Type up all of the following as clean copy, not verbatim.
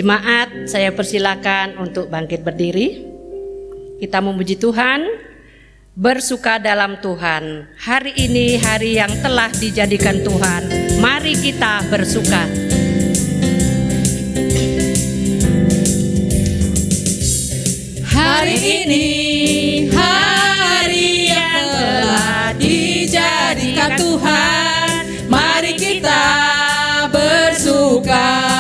Jemaat, saya persilakan untuk bangkit berdiri. Kita memuji Tuhan, bersuka dalam Tuhan. Hari ini hari yang telah dijadikan Tuhan. Mari kita bersuka. Hari ini hari yang telah dijadikan Tuhan. Mari kita bersuka.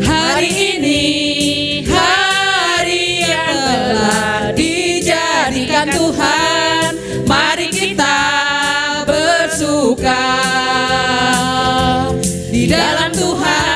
Hari ini hari yang telah dijadikan Tuhan. Mari kita bersuka di dalam Tuhan.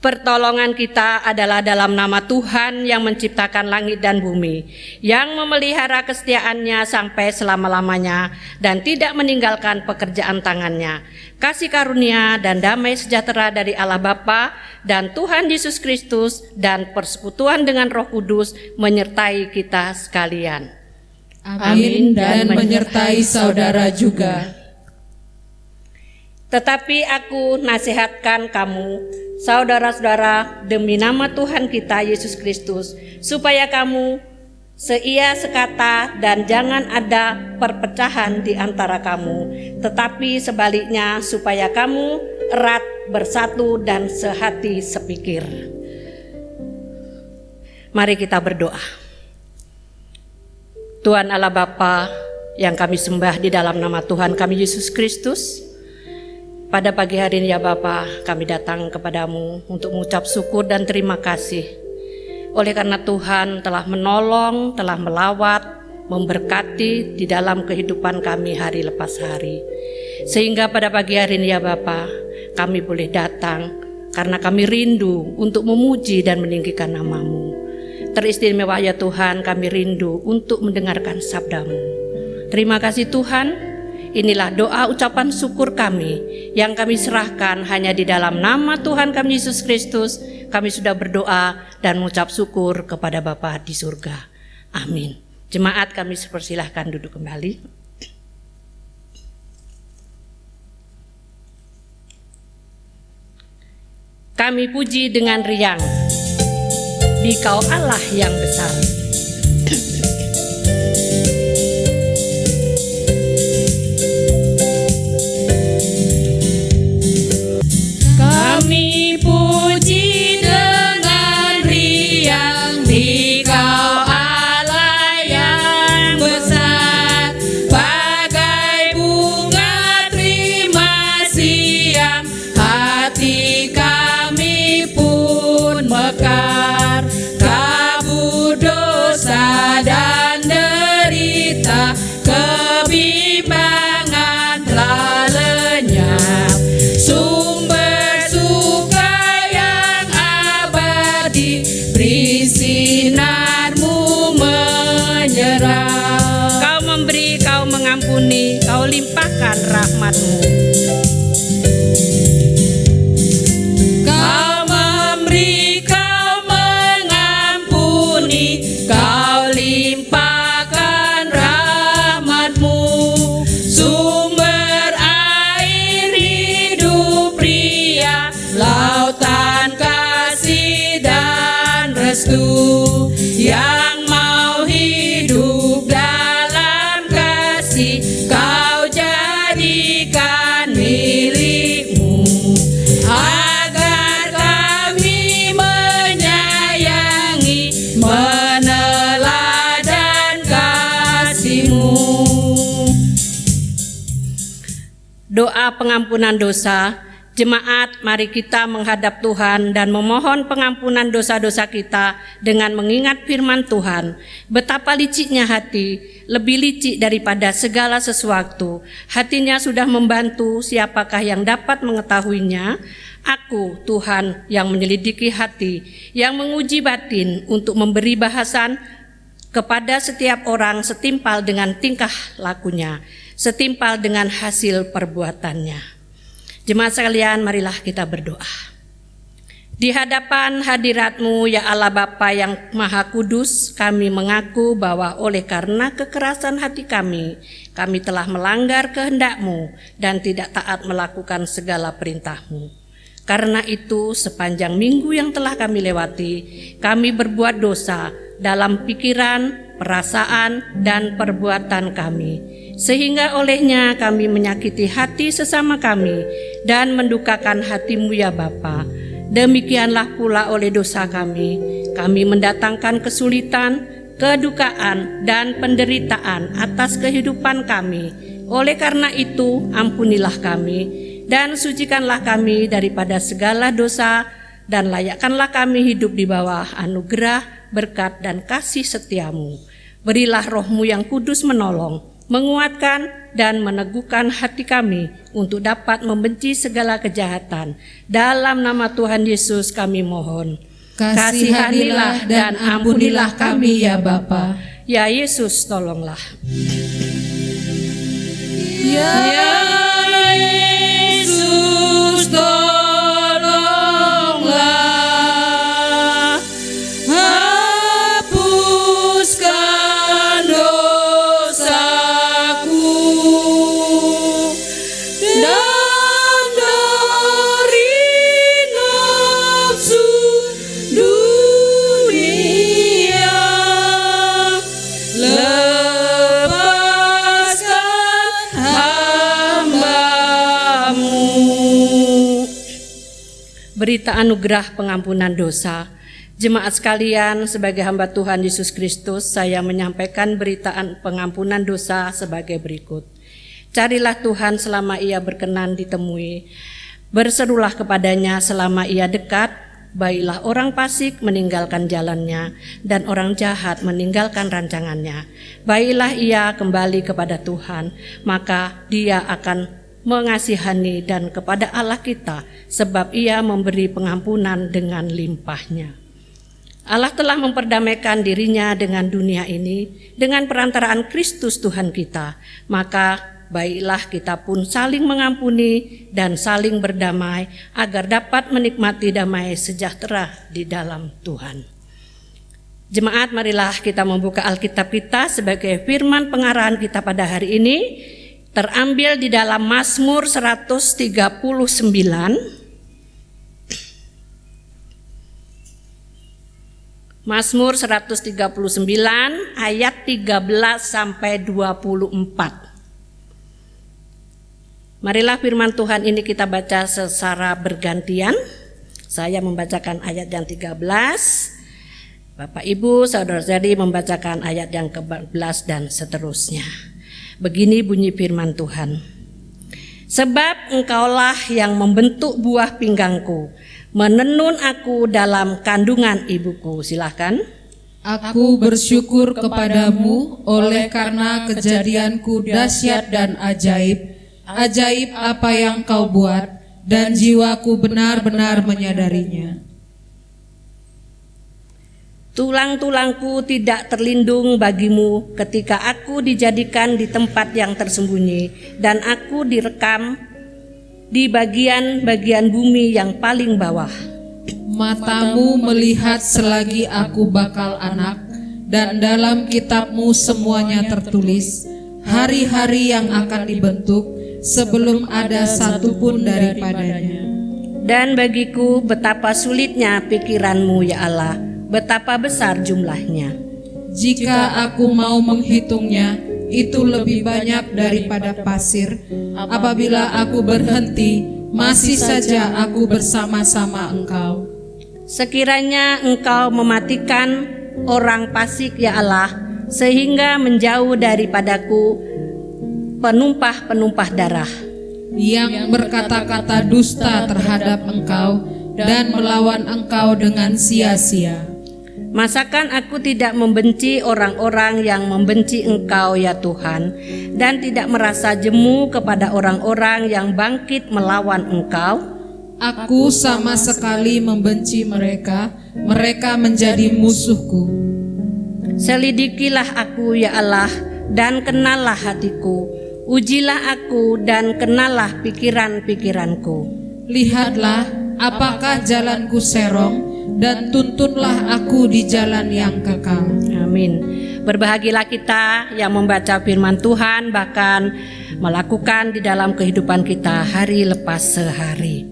Pertolongan kita adalah dalam nama Tuhan yang menciptakan langit dan bumi, yang memelihara kesetiaannya sampai selama-lamanya dan tidak meninggalkan pekerjaan tangannya. Kasih karunia dan damai sejahtera dari Allah Bapa dan Tuhan Yesus Kristus dan persekutuan dengan Roh Kudus menyertai kita sekalian. Amin, dan menyertai saudara juga. Tetapi aku nasihatkan kamu, saudara-saudara, demi nama Tuhan kita Yesus Kristus, supaya kamu seia sekata dan jangan ada perpecahan di antara kamu, tetapi sebaliknya supaya kamu erat bersatu dan sehati sepikir. Mari kita berdoa. Tuhan Allah Bapa yang kami sembah di dalam nama Tuhan kami Yesus Kristus, pada pagi hari ini ya Bapa, kami datang kepadamu untuk mengucap syukur dan terima kasih. Oleh karena Tuhan telah menolong, telah melawat, memberkati di dalam kehidupan kami hari lepas hari. Sehingga pada pagi hari ini ya Bapa, kami boleh datang karena kami rindu untuk memuji dan meninggikan nama-Mu. Teristimewa ya Tuhan, kami rindu untuk mendengarkan sabda-Mu. Terima kasih Tuhan. Inilah doa ucapan syukur kami yang kami serahkan hanya di dalam nama Tuhan kami Yesus Kristus. Kami sudah berdoa dan mengucap syukur kepada Bapa di surga. Amin. Jemaat, kami persilahkan duduk kembali. Kami puji dengan riang, Dikau Allah yang besar. Kami puji dengan riang, Dikau Allah yang besar. Bagai bunga terima siang, hati kami pun mekar. Kabut dosa dan derita, kebimbangan telah lenyap. Beri sinar-Mu menyerap. Kau memberi, Kau mengampuni, Kau limpahkan rahmat-Mu. Kau memberi, Kau mengampuni, Kau limpahkan rahmat-Mu. Sumber air hidup pria, lautan kasih dan restu, yang mau hidup dalam kasih, Kau jadikan milik-Mu, agar kami menyayangi, meneladan kasih-Mu. Doa pengampunan dosa Jemaat, mari kita menghadap Tuhan dan memohon pengampunan dosa-dosa kita dengan mengingat firman Tuhan. Betapa liciknya hati, lebih licik daripada segala sesuatu. Hatinya sudah membantu, siapakah yang dapat mengetahuinya? Aku, Tuhan, yang menyelidiki hati, yang menguji batin untuk memberi bahasan kepada setiap orang setimpal dengan tingkah lakunya, setimpal dengan hasil perbuatannya. Jemaat sekalian, marilah kita berdoa. Di hadapan hadirat-Mu, ya Allah Bapa yang Maha Kudus, kami mengaku bahwa oleh karena kekerasan hati kami telah melanggar kehendak-Mu dan tidak taat melakukan segala perintah-Mu. Karena itu, sepanjang minggu yang telah kami lewati, kami berbuat dosa dalam pikiran, perasaan, dan perbuatan kami. Sehingga olehnya kami menyakiti hati sesama kami dan mendukakan hati-Mu ya Bapa. Demikianlah pula oleh dosa kami mendatangkan kesulitan, kedukaan, dan penderitaan atas kehidupan kami. Oleh karena itu, ampunilah kami dan sucikanlah kami daripada segala dosa, dan layakkanlah kami hidup di bawah anugerah, berkat, dan kasih setia-Mu. Berilah Roh-Mu yang kudus menolong, menguatkan dan meneguhkan hati kami untuk dapat membenci segala kejahatan. Dalam nama Tuhan Yesus kami mohon. Kasihanilah dan ampunilah kami ya Bapa. Ya Yesus, tolonglah. Ya Yesus, tolonglah. Hapuskan dosaku dan dari nafsu dunia. Lepaskan hamba-Mu. Berita anugerah pengampunan dosa. Jemaat sekalian, sebagai hamba Tuhan Yesus Kristus, saya menyampaikan berita pengampunan dosa sebagai berikut. Carilah Tuhan selama Ia berkenan ditemui. Berserulah kepadanya selama Ia dekat. Baiklah orang fasik meninggalkan jalannya dan orang jahat meninggalkan rancangannya. Baiklah ia kembali kepada Tuhan, maka Dia akan mengasihani dan kepada Allah kita, sebab Ia memberi pengampunan dengan limpahnya. Allah telah memperdamaikan dirinya dengan dunia ini dengan perantaraan Kristus Tuhan kita. Maka baiklah kita pun saling mengampuni dan saling berdamai agar dapat menikmati damai sejahtera di dalam Tuhan. Jemaat, marilah kita membuka Alkitab kita sebagai firman pengarahan kita pada hari ini, terambil di dalam Mazmur 139. Mazmur 139 ayat 13 sampai 24. Marilah firman Tuhan ini kita baca secara bergantian. Saya membacakan ayat yang 13, Bapak Ibu, saudara-saudari membacakan ayat yang ke-14 dan seterusnya. Begini bunyi firman Tuhan. Sebab Engkaulah yang membentuk buah pinggangku, menenun aku dalam kandungan ibuku. Silahkan. Aku bersyukur kepadamu oleh karena kejadianku dahsyat dan ajaib. Ajaib apa yang Kau buat, dan jiwaku benar-benar menyadarinya. Tulang-tulangku tidak terlindung bagimu ketika aku dijadikan di tempat yang tersembunyi dan aku direkam di bagian-bagian bumi yang paling bawah. Matamu melihat selagi aku bakal anak, dan dalam kitab-Mu semuanya tertulis hari-hari yang akan dibentuk sebelum ada satu pun daripadanya. Dan bagiku betapa sulitnya pikiran-Mu ya Allah, betapa besar jumlahnya. Jika aku mau menghitungnya, itu lebih banyak daripada pasir. Apabila aku berhenti, masih saja aku bersama-sama Engkau. Sekiranya Engkau mematikan orang fasik ya Allah, sehingga menjauh daripadaku penumpah-penumpah darah. yang berkata-kata dusta terhadap Engkau dan melawan Engkau dengan sia-sia. Masakan aku tidak membenci orang-orang yang membenci Engkau ya Tuhan, dan tidak merasa jemu kepada orang-orang yang bangkit melawan Engkau? Aku sama sekali membenci mereka, mereka menjadi musuhku. Selidikilah aku ya Allah, dan kenallah hatiku. Ujilah aku dan kenallah pikiran-pikiranku. Lihatlah apakah jalanku serong, dan tuntunlah aku di jalan yang kekal. Amin. Berbahagialah kita yang membaca firman Tuhan, bahkan melakukan di dalam kehidupan kita hari lepas sehari.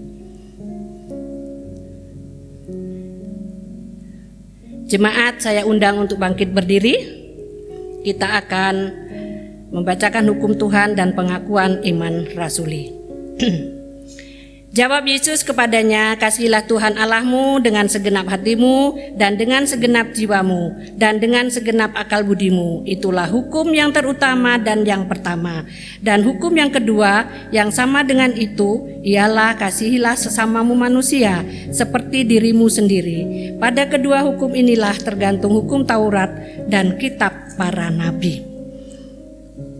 Jemaat, saya undang untuk bangkit berdiri. Kita akan membacakan hukum Tuhan dan pengakuan iman rasuli. Jawab Yesus kepadanya, kasihilah Tuhan Allahmu dengan segenap hatimu dan dengan segenap jiwamu dan dengan segenap akal budimu. Itulah hukum yang terutama dan yang pertama. Dan hukum yang kedua yang sama dengan itu ialah kasihilah sesamamu manusia seperti dirimu sendiri. Pada kedua hukum inilah tergantung hukum Taurat dan kitab para nabi.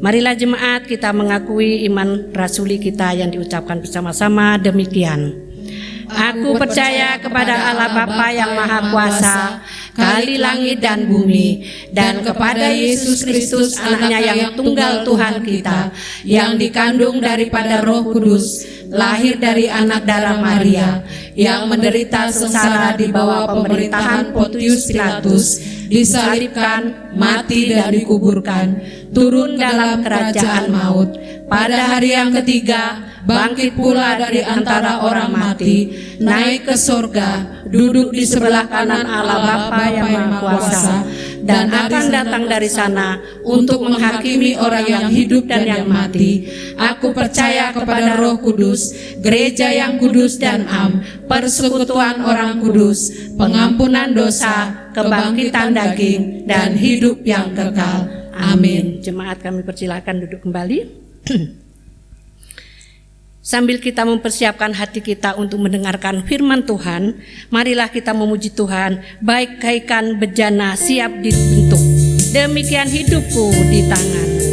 Marilah jemaat kita mengakui iman rasuli kita yang diucapkan bersama-sama demikian. Aku percaya kepada Allah Bapa yang Maha Kuasa, kali langit dan bumi, dan kepada Yesus Kristus anaknya yang tunggal Tuhan kita, yang dikandung daripada Roh Kudus, lahir dari anak darah Maria, yang menderita sengsara di bawah pemerintahan Pontius Pilatus, disalibkan, mati dan dikuburkan, turun dalam kerajaan maut. Pada hari yang ketiga, bangkit pula dari antara orang mati, naik ke surga, duduk di sebelah kanan Allah Bapa yang Maha Kuasa, dan akan datang dari sana untuk menghakimi orang yang hidup dan yang mati. Aku percaya kepada Roh Kudus, gereja yang kudus dan am, persekutuan orang kudus, pengampunan dosa, kebangkitan daging, dan hidup yang kekal. Amin. Jemaat, kami persilakan duduk kembali. Sambil kita mempersiapkan hati kita untuk mendengarkan firman Tuhan, marilah kita memuji Tuhan. Bagaikan bejana siap dibentuk, demikian hidupku di tangan-Mu.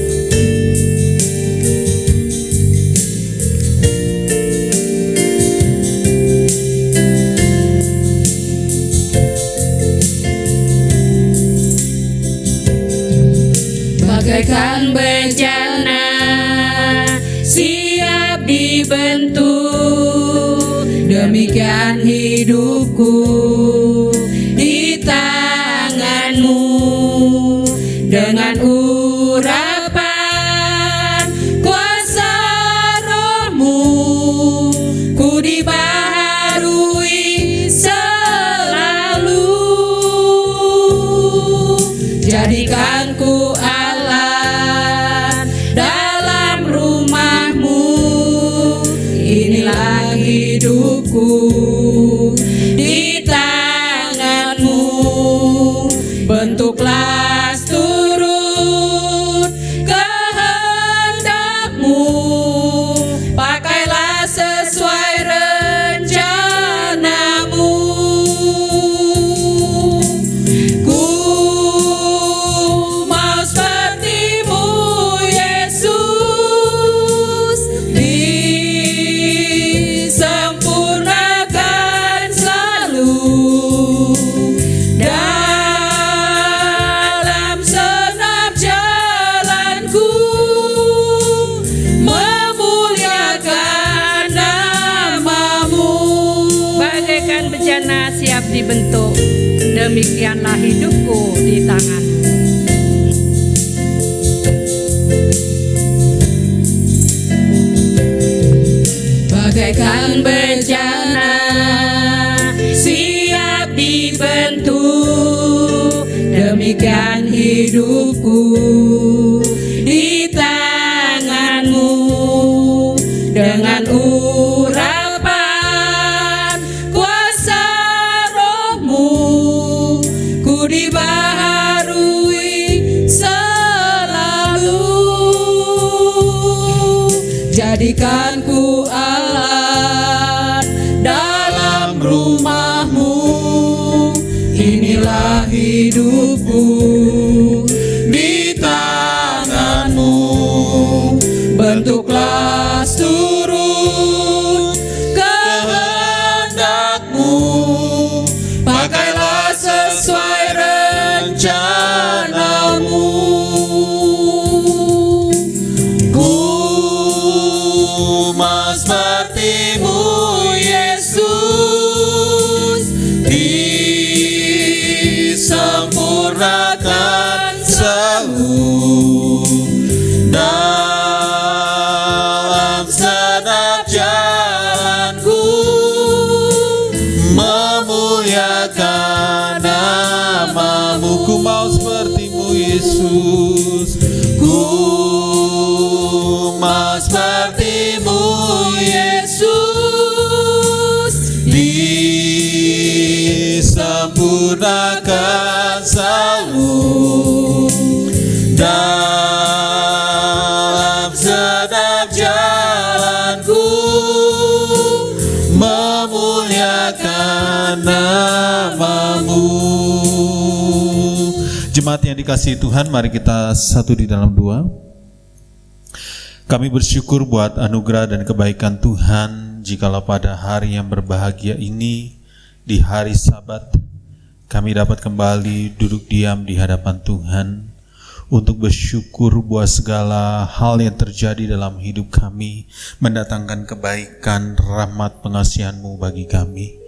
Bagaikan bejana siap dibentuk, demikian hidupku di tangan-Mu. Dengan urapan kuasa Roh-Mu, ku dibaharui selalu. Jadikan ku Allah dalam rumah-Mu, inilah hidupku di tangan-Mu. Bentuklah turut kehendak-Mu, pakailah sesuai rencana-Mu. Ku mau seperti-Mu Yesus, disempurnakan selalu dalam senap jalanku, memuliakan nama-Mu. Bagaikan bejana siap dibentuk, demikianlah hidupku di tangan-Mu. Bagaikan bejana siap dibentuk, demikian hidupku di tangan-Mu. Dengan urapan kuasa Roh-Mu, ku dibaharui selalu. jadikanku alat dalam rumahmu. Inilah hidupku di tanganmu, bentuklah seluruh kehendakmu, pakailah sesuai rencanamu. Ku mau sepertimu Yesus, disempurnakan selalu dalam segenap jalanku, memuliakan namamu. Ku mau sepertimu Yesus, ku mau sepertimu Yesus, disempurnakan selalu dalam segenap jalanku, memuliakan namamu. Jemaat yang dikasihi Tuhan, mari kita satu di dalam doa. Kami bersyukur buat anugerah dan kebaikan Tuhan, jikalau pada hari yang berbahagia ini, di hari Sabat, kami dapat kembali duduk diam di hadapan Tuhan untuk bersyukur buat segala hal yang terjadi dalam hidup kami, mendatangkan kebaikan, rahmat, pengasihan-Mu bagi kami.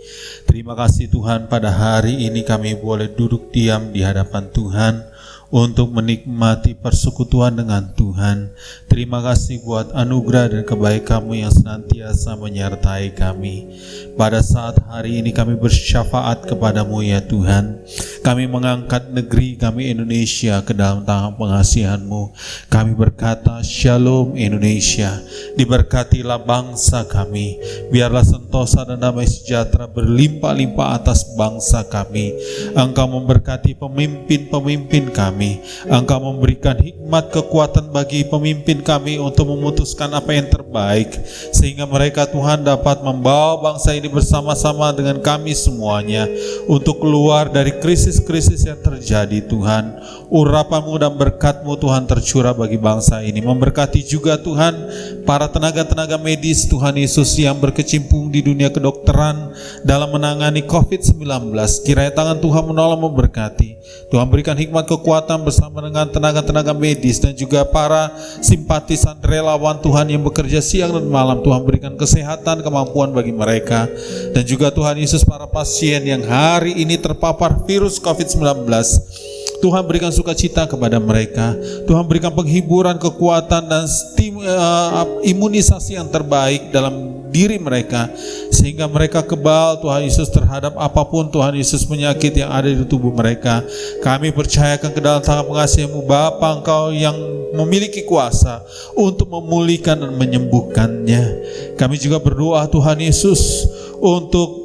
Terima kasih Tuhan, pada hari ini kami boleh duduk diam di hadapan Tuhan untuk menikmati persekutuan dengan Tuhan. Terima kasih buat anugerah dan kebaikan-Mu yang senantiasa menyertai kami. Pada saat hari ini kami bersyafaat kepadamu ya Tuhan. Kami mengangkat negeri kami Indonesia ke dalam tangan pengasihan-Mu. Kami berkata, Shalom Indonesia, diberkatilah bangsa kami. Biarlah sentosa dan damai sejahtera berlimpah-limpah atas bangsa kami. Engkau memberkati pemimpin-pemimpin kami. Engkau memberikan hikmat kekuatan bagi pemimpin kami untuk memutuskan apa yang terbaik, sehingga mereka Tuhan dapat membawa bangsa ini bersama-sama dengan kami semuanya untuk keluar dari krisis-krisis yang terjadi. Tuhan, urapan-Mu dan berkat-Mu Tuhan tercurah bagi bangsa ini. Memberkati juga Tuhan para tenaga-tenaga medis Tuhan Yesus yang berkecimpung di dunia kedokteran dalam menangani COVID-19. Kiranya tangan Tuhan menolong, memberkati. Tuhan berikan hikmat kekuatan bersama dengan tenaga-tenaga medis dan juga para simpatisan relawan Tuhan yang bekerja siang dan malam. Tuhan berikan kesehatan, kemampuan bagi mereka. Dan juga Tuhan Yesus, para pasien yang hari ini terpapar virus COVID-19, Tuhan berikan sukacita kepada mereka. Tuhan berikan penghiburan, kekuatan dan imunisasi yang terbaik dalam diri mereka, sehingga mereka kebal Tuhan Yesus terhadap apapun Tuhan Yesus penyakit yang ada di tubuh mereka. Kami percayakan ke dalam tangan pengasih-Mu Bapa, Engkau yang memiliki kuasa untuk memulihkan dan menyembuhkannya. Kami juga berdoa Tuhan Yesus untuk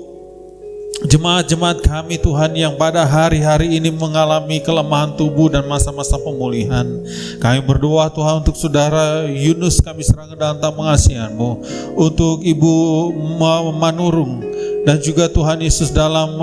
jemaat-jemaat kami Tuhan yang pada hari-hari ini mengalami kelemahan tubuh dan masa-masa pemulihan. Kami berdoa Tuhan untuk saudara Yunus, kami serahkan dalam tangan pengasihan-Mu, untuk Ibu Manurung, dan juga Tuhan Yesus dalam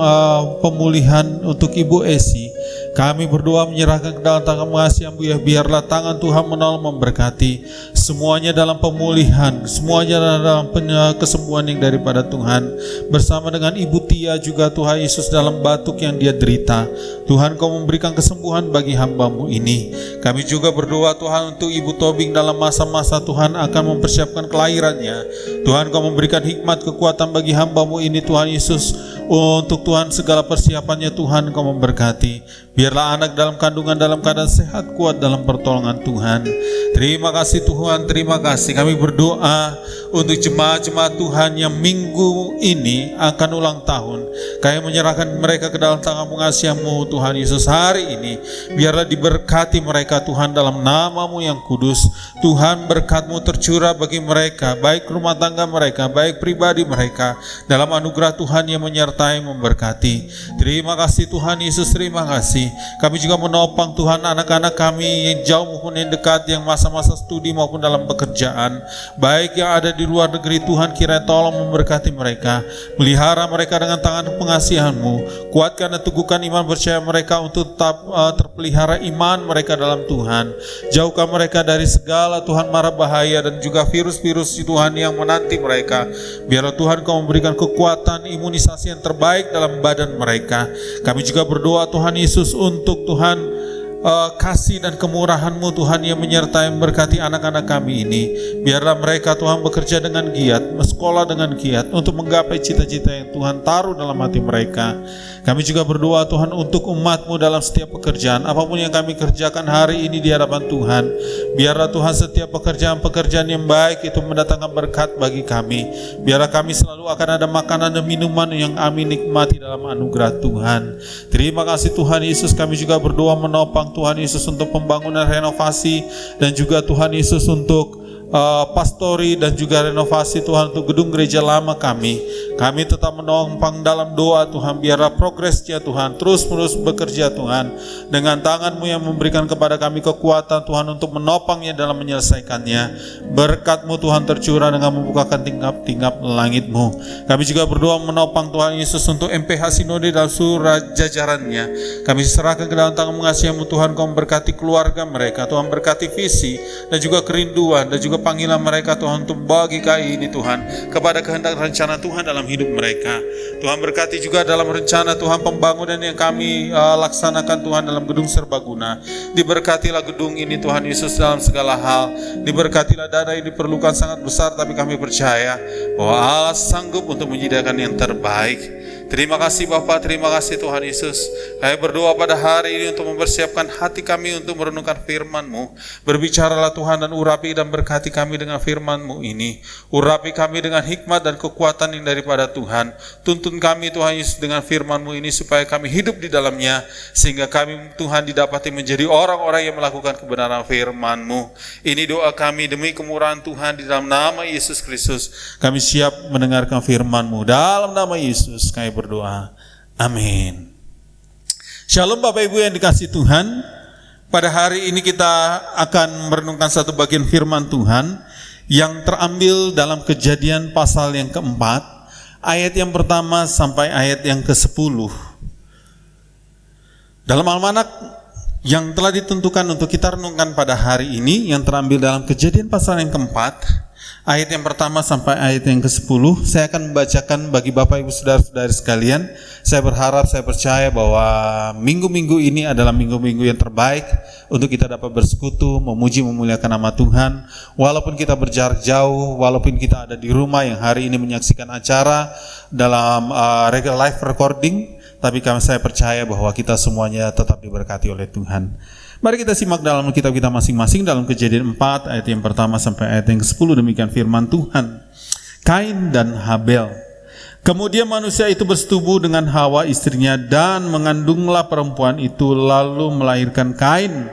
pemulihan untuk Ibu Esi. Kami berdoa menyerahkan ke dalam tangan pengasihan-Mu ya, biarlah tangan Tuhan menolong, memberkati semuanya dalam pemulihan, semuanya dalam kesembuhan yang daripada Tuhan. Bersama dengan Ibu Tia juga Tuhan Yesus dalam batuk yang dia derita. Tuhan, Kau memberikan kesembuhan bagi hamba-Mu ini. Kami juga berdoa Tuhan untuk Ibu Tobing dalam masa-masa Tuhan akan mempersiapkan kelahirannya. Tuhan, Kau memberikan hikmat kekuatan bagi hamba-Mu ini Tuhan Yesus. Untuk Tuhan segala persiapannya Tuhan Kau memberkati. Biarlah anak dalam kandungan dalam keadaan sehat, kuat dalam pertolongan Tuhan. Terima kasih Tuhan, terima kasih. Kami berdoa untuk jemaat-jemaat Tuhan yang minggu ini akan ulang tahun. Kami menyerahkan mereka ke dalam tangan pengasihan-Mu Tuhan Yesus hari ini. Biarlah diberkati mereka Tuhan dalam nama-Mu yang kudus. Tuhan, berkat-Mu tercurah bagi mereka, baik rumah tangga mereka, baik pribadi mereka, dalam anugerah Tuhan yang menyertai menyertai, memberkati. Terima kasih Tuhan Yesus, terima kasih. Kami juga menopang Tuhan anak-anak kami yang jauh maupun yang dekat, yang masa-masa studi maupun dalam pekerjaan, baik yang ada di luar negeri. Tuhan kiranya tolong memberkati mereka, melihara mereka dengan tangan pengasihan-Mu, kuatkan dan teguhkan iman percaya mereka untuk tetap terpelihara iman mereka dalam Tuhan. Jauhkan mereka dari segala Tuhan mara bahaya dan juga virus-virus Tuhan yang menanti mereka. Biarlah Tuhan Kau memberikan kekuatan imunisasi yang terbaik dalam badan mereka. Kami juga berdoa Tuhan Yesus untuk Tuhan kasih dan kemurahan-Mu Tuhan yang menyertai memberkati anak-anak kami ini. Biarlah mereka Tuhan bekerja dengan giat, sekolah dengan giat untuk menggapai cita-cita yang Tuhan taruh dalam hati mereka. Kami juga berdoa Tuhan untuk umat-Mu dalam setiap pekerjaan, apapun yang kami kerjakan hari ini di hadapan Tuhan. Biarlah Tuhan setiap pekerjaan-pekerjaan yang baik itu mendatangkan berkat bagi kami. Biarlah kami selalu akan ada makanan dan minuman yang kami nikmati dalam anugerah Tuhan. Terima kasih Tuhan Yesus. Kami juga berdoa menopang Tuhan Yesus untuk pembangunan renovasi dan juga Tuhan Yesus untuk pastori dan juga renovasi Tuhan untuk gedung gereja lama kami. Kami tetap menopang dalam doa Tuhan, biarlah progresnya Tuhan terus-menerus bekerja Tuhan, dengan tangan-Mu yang memberikan kepada kami kekuatan Tuhan untuk menopangnya dalam menyelesaikannya. Berkat-Mu Tuhan tercurah dengan membukakan tingkap-tingkap langit-Mu. Kami juga berdoa menopang Tuhan Yesus untuk MPH Sinode dan seluruh jajarannya. Kami serahkan ke dalam tangan mengasihi-Mu Tuhan. Kau memberkati keluarga mereka Tuhan, berkati visi dan juga kerinduan dan juga panggilan mereka Tuhan untuk bagi KAI ini Tuhan kepada kehendak rencana Tuhan dalam hidup mereka. Tuhan berkati juga dalam rencana Tuhan pembangunan yang kami laksanakan Tuhan dalam gedung serbaguna. Diberkatilah gedung ini Tuhan Yesus dalam segala hal. Diberkatilah dana yang diperlukan sangat besar, tapi kami percaya bahwa Allah sanggup untuk menyediakan yang terbaik. Terima kasih Bapa, terima kasih Tuhan Yesus. Kami berdoa pada hari ini untuk mempersiapkan hati kami untuk merenungkan firman-Mu. Berbicaralah Tuhan dan urapi dan berkati kami dengan firman-Mu ini. Urapi kami dengan hikmat dan kekuatan yang daripada Tuhan. Tuntun kami Tuhan Yesus dengan firman-Mu ini supaya kami hidup di dalamnya, sehingga kami Tuhan didapati menjadi orang-orang yang melakukan kebenaran firman-Mu. Ini doa kami demi kemurahan Tuhan di dalam nama Yesus Kristus. Kami siap mendengarkan firman-Mu. Dalam nama Yesus kami berdoa. Amin. Shalom Bapak Ibu yang dikasihi Tuhan. Pada hari ini kita akan merenungkan satu bagian firman Tuhan yang terambil dalam Kejadian pasal yang keempat, ayat yang pertama sampai ayat yang ke-10. Dalam almanak yang telah ditentukan untuk kita renungkan pada hari ini, yang terambil dalam Kejadian pasal yang keempat, ayat yang pertama sampai ayat yang ke-10, saya akan membacakan bagi Bapak Ibu Saudara-saudari sekalian. Saya berharap, saya percaya bahwa minggu-minggu ini adalah minggu-minggu yang terbaik untuk kita dapat bersekutu, memuji, memuliakan nama Tuhan. Walaupun kita berjarak jauh, walaupun kita ada di rumah yang hari ini menyaksikan acara dalam live recording, tapi saya percaya bahwa kita semuanya tetap diberkati oleh Tuhan. Mari kita simak dalam kitab kita masing-masing dalam Kejadian 4 ayat yang pertama sampai ayat yang ke-10. Demikian firman Tuhan. Kain dan Habel. Kemudian manusia itu bersetubuh dengan Hawa istrinya dan mengandunglah perempuan itu lalu melahirkan Kain.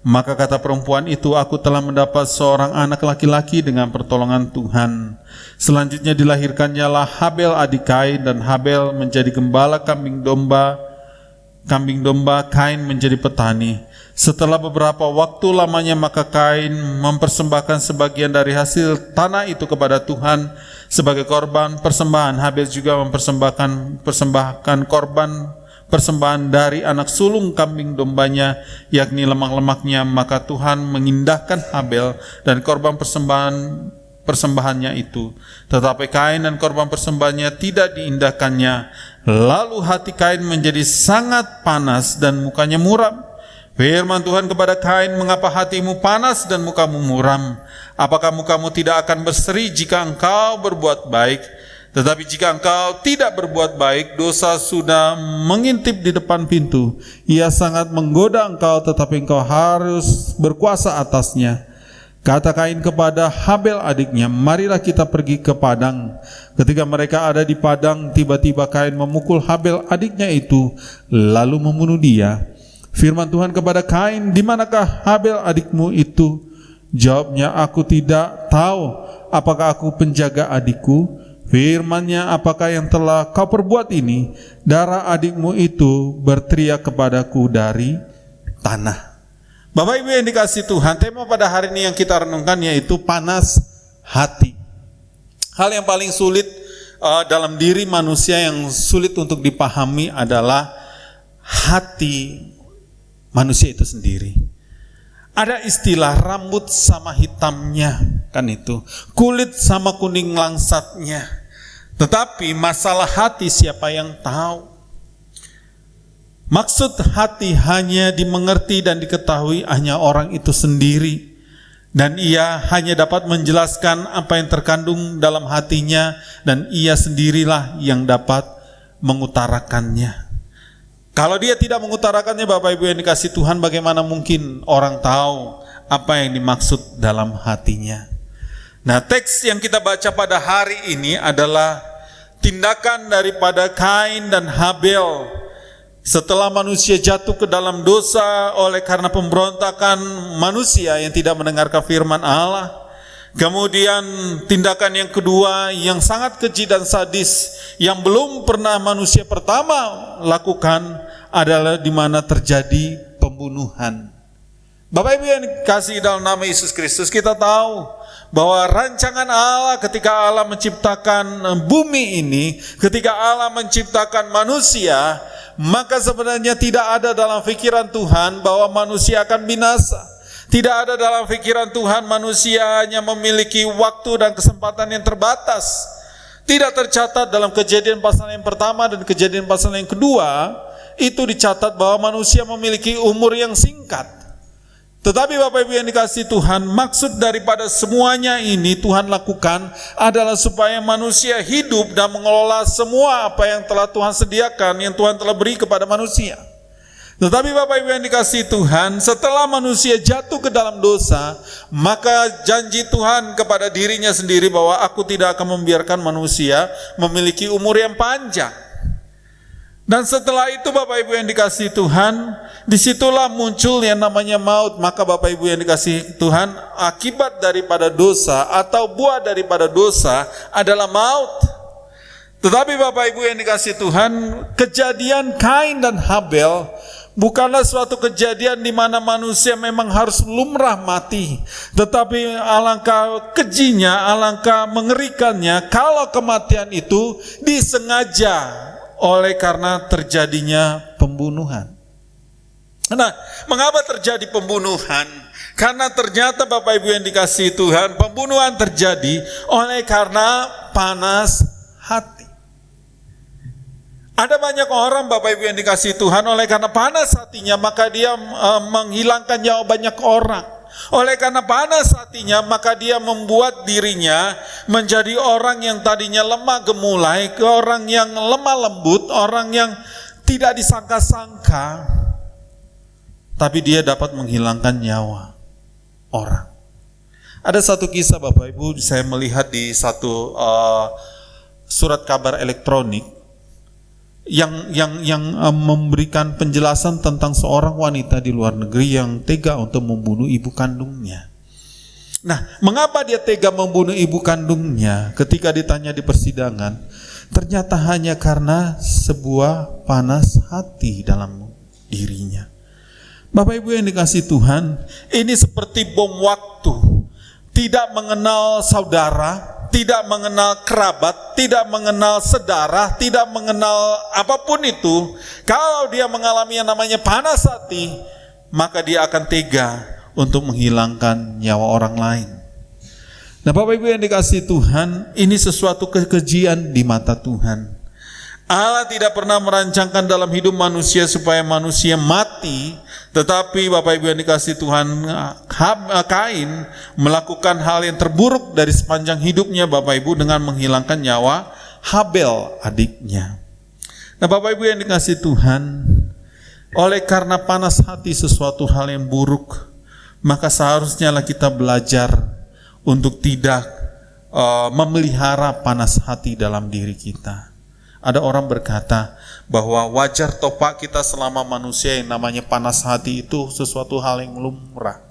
Maka kata perempuan itu, aku telah mendapat seorang anak laki-laki dengan pertolongan Tuhan. Selanjutnya dilahirkannya lah Habel adik Kain, dan Habel menjadi gembala kambing domba, Kain menjadi petani. Setelah beberapa waktu lamanya maka Kain mempersembahkan sebagian dari hasil tanah itu kepada Tuhan sebagai korban persembahan. Habel juga mempersembahkan persembahan dari anak sulung kambing dombanya, yakni lemak-lemaknya. Maka Tuhan mengindahkan Habel dan korban persembahannya itu, tetapi Kain dan korban persembahannya tidak diindahkannya. Lalu hati Kain menjadi sangat panas dan mukanya muram. Firman Tuhan kepada Kain, mengapa hatimu panas dan mukamu muram? Apakah mukamu tidak akan berseri jika engkau berbuat baik? Tetapi jika engkau tidak berbuat baik, dosa sudah mengintip di depan pintu. Ia sangat menggoda engkau, tetapi engkau harus berkuasa atasnya. Kata Kain kepada Habel adiknya, marilah kita pergi ke padang. Ketika mereka ada di padang, tiba-tiba Kain memukul Habel adiknya itu, lalu membunuh dia. Firman Tuhan kepada Kain, di manakah Habel adikmu itu? Jawabnya, aku tidak tahu. Apakah aku penjaga adikku? Firman-Nya, apakah yang telah kau perbuat ini? Darah adikmu itu berteriak kepadaku dari tanah. Bapak Ibu yang dikasihi Tuhan, tema pada hari ini yang kita renungkan yaitu panas hati. Hal yang paling sulit dalam diri manusia, yang sulit untuk dipahami adalah hati manusia itu sendiri. Ada istilah rambut sama hitamnya, kan itu. Kulit sama kuning langsatnya. Tetapi masalah hati siapa yang tahu? Maksud hati hanya dimengerti dan diketahui hanya orang itu sendiri. Dan ia hanya dapat menjelaskan apa yang terkandung dalam hatinya, dan ia sendirilah yang dapat mengutarakannya. Kalau dia tidak mengutarakannya, Bapak Ibu yang dikasihi Tuhan, bagaimana mungkin orang tahu apa yang dimaksud dalam hatinya? Nah, teks yang kita baca pada hari ini adalah tindakan daripada Kain dan Habel. Setelah manusia jatuh ke dalam dosa oleh karena pemberontakan manusia yang tidak mendengarkan firman Allah. Kemudian tindakan yang kedua yang sangat keji dan sadis yang belum pernah manusia pertama lakukan adalah di mana terjadi pembunuhan. Bapak Ibu yang dikasihi dalam nama Yesus Kristus, kita tahu bahwa rancangan Allah ketika Allah menciptakan bumi ini, ketika Allah menciptakan manusia, maka sebenarnya tidak ada dalam pikiran Tuhan bahwa manusia akan binasa. Tidak ada dalam pikiran Tuhan manusia hanya memiliki waktu dan kesempatan yang terbatas. Tidak tercatat dalam Kejadian pasal yang pertama dan Kejadian pasal yang kedua, itu dicatat bahwa manusia memiliki umur yang singkat. Tetapi Bapak Ibu yang dikasihi Tuhan, maksud daripada semuanya ini Tuhan lakukan adalah supaya manusia hidup dan mengelola semua apa yang telah Tuhan sediakan, yang Tuhan telah beri kepada manusia. Tetapi Bapak Ibu yang dikasihi Tuhan, setelah manusia jatuh ke dalam dosa, maka janji Tuhan kepada dirinya sendiri bahwa aku tidak akan membiarkan manusia memiliki umur yang panjang. Dan setelah itu Bapak Ibu yang dikasihi Tuhan, disitulah muncul yang namanya maut. Maka Bapak Ibu yang dikasihi Tuhan, akibat daripada dosa atau buah daripada dosa adalah maut. Tetapi Bapak Ibu yang dikasihi Tuhan, kejadian Kain dan Habel bukanlah suatu kejadian di mana manusia memang harus lumrah mati. Tetapi alangkah kejinya, alangkah mengerikannya kalau kematian itu disengaja oleh karena terjadinya pembunuhan. Nah, mengapa terjadi pembunuhan? Karena ternyata Bapak Ibu yang dikasihi Tuhan, pembunuhan terjadi oleh karena panas hati. Ada banyak orang Bapak Ibu yang dikasihi Tuhan, oleh karena panas hatinya maka dia menghilangkan nyawa banyak orang. Oleh karena panas hatinya maka dia membuat dirinya menjadi orang yang tadinya lemah gemulai ke orang yang lemah lembut, orang yang tidak disangka-sangka, tapi dia dapat menghilangkan nyawa orang. Ada satu kisah Bapak Ibu, saya melihat di satu surat kabar elektronik yang memberikan penjelasan tentang seorang wanita di luar negeri yang tega untuk membunuh ibu kandungnya. Nah, mengapa dia tega membunuh ibu kandungnya? Ketika ditanya di persidangan, ternyata hanya karena sebuah panas hati dalam dirinya. Bapak Ibu yang dikasihi Tuhan, ini seperti bom waktu. Tidak mengenal saudara, tidak mengenal kerabat, tidak mengenal saudara, tidak mengenal apapun itu. Kalau dia mengalami yang namanya panas hati, maka dia akan tega untuk menghilangkan nyawa orang lain. Nah Bapak Ibu yang dikasihi Tuhan, ini sesuatu kekejian di mata Tuhan. Allah tidak pernah merancangkan dalam hidup manusia supaya manusia mati, tetapi Bapak Ibu yang dikasihi Tuhan, Kain melakukan hal yang terburuk dari sepanjang hidupnya Bapak Ibu dengan menghilangkan nyawa Habel adiknya. Nah Bapak Ibu yang dikasihi Tuhan, oleh karena panas hati sesuatu hal yang buruk, maka seharusnya kita belajar untuk tidak memelihara panas hati dalam diri kita. Ada orang berkata bahwa wajar topak kita selama manusia yang namanya panas hati itu sesuatu hal yang lumrah.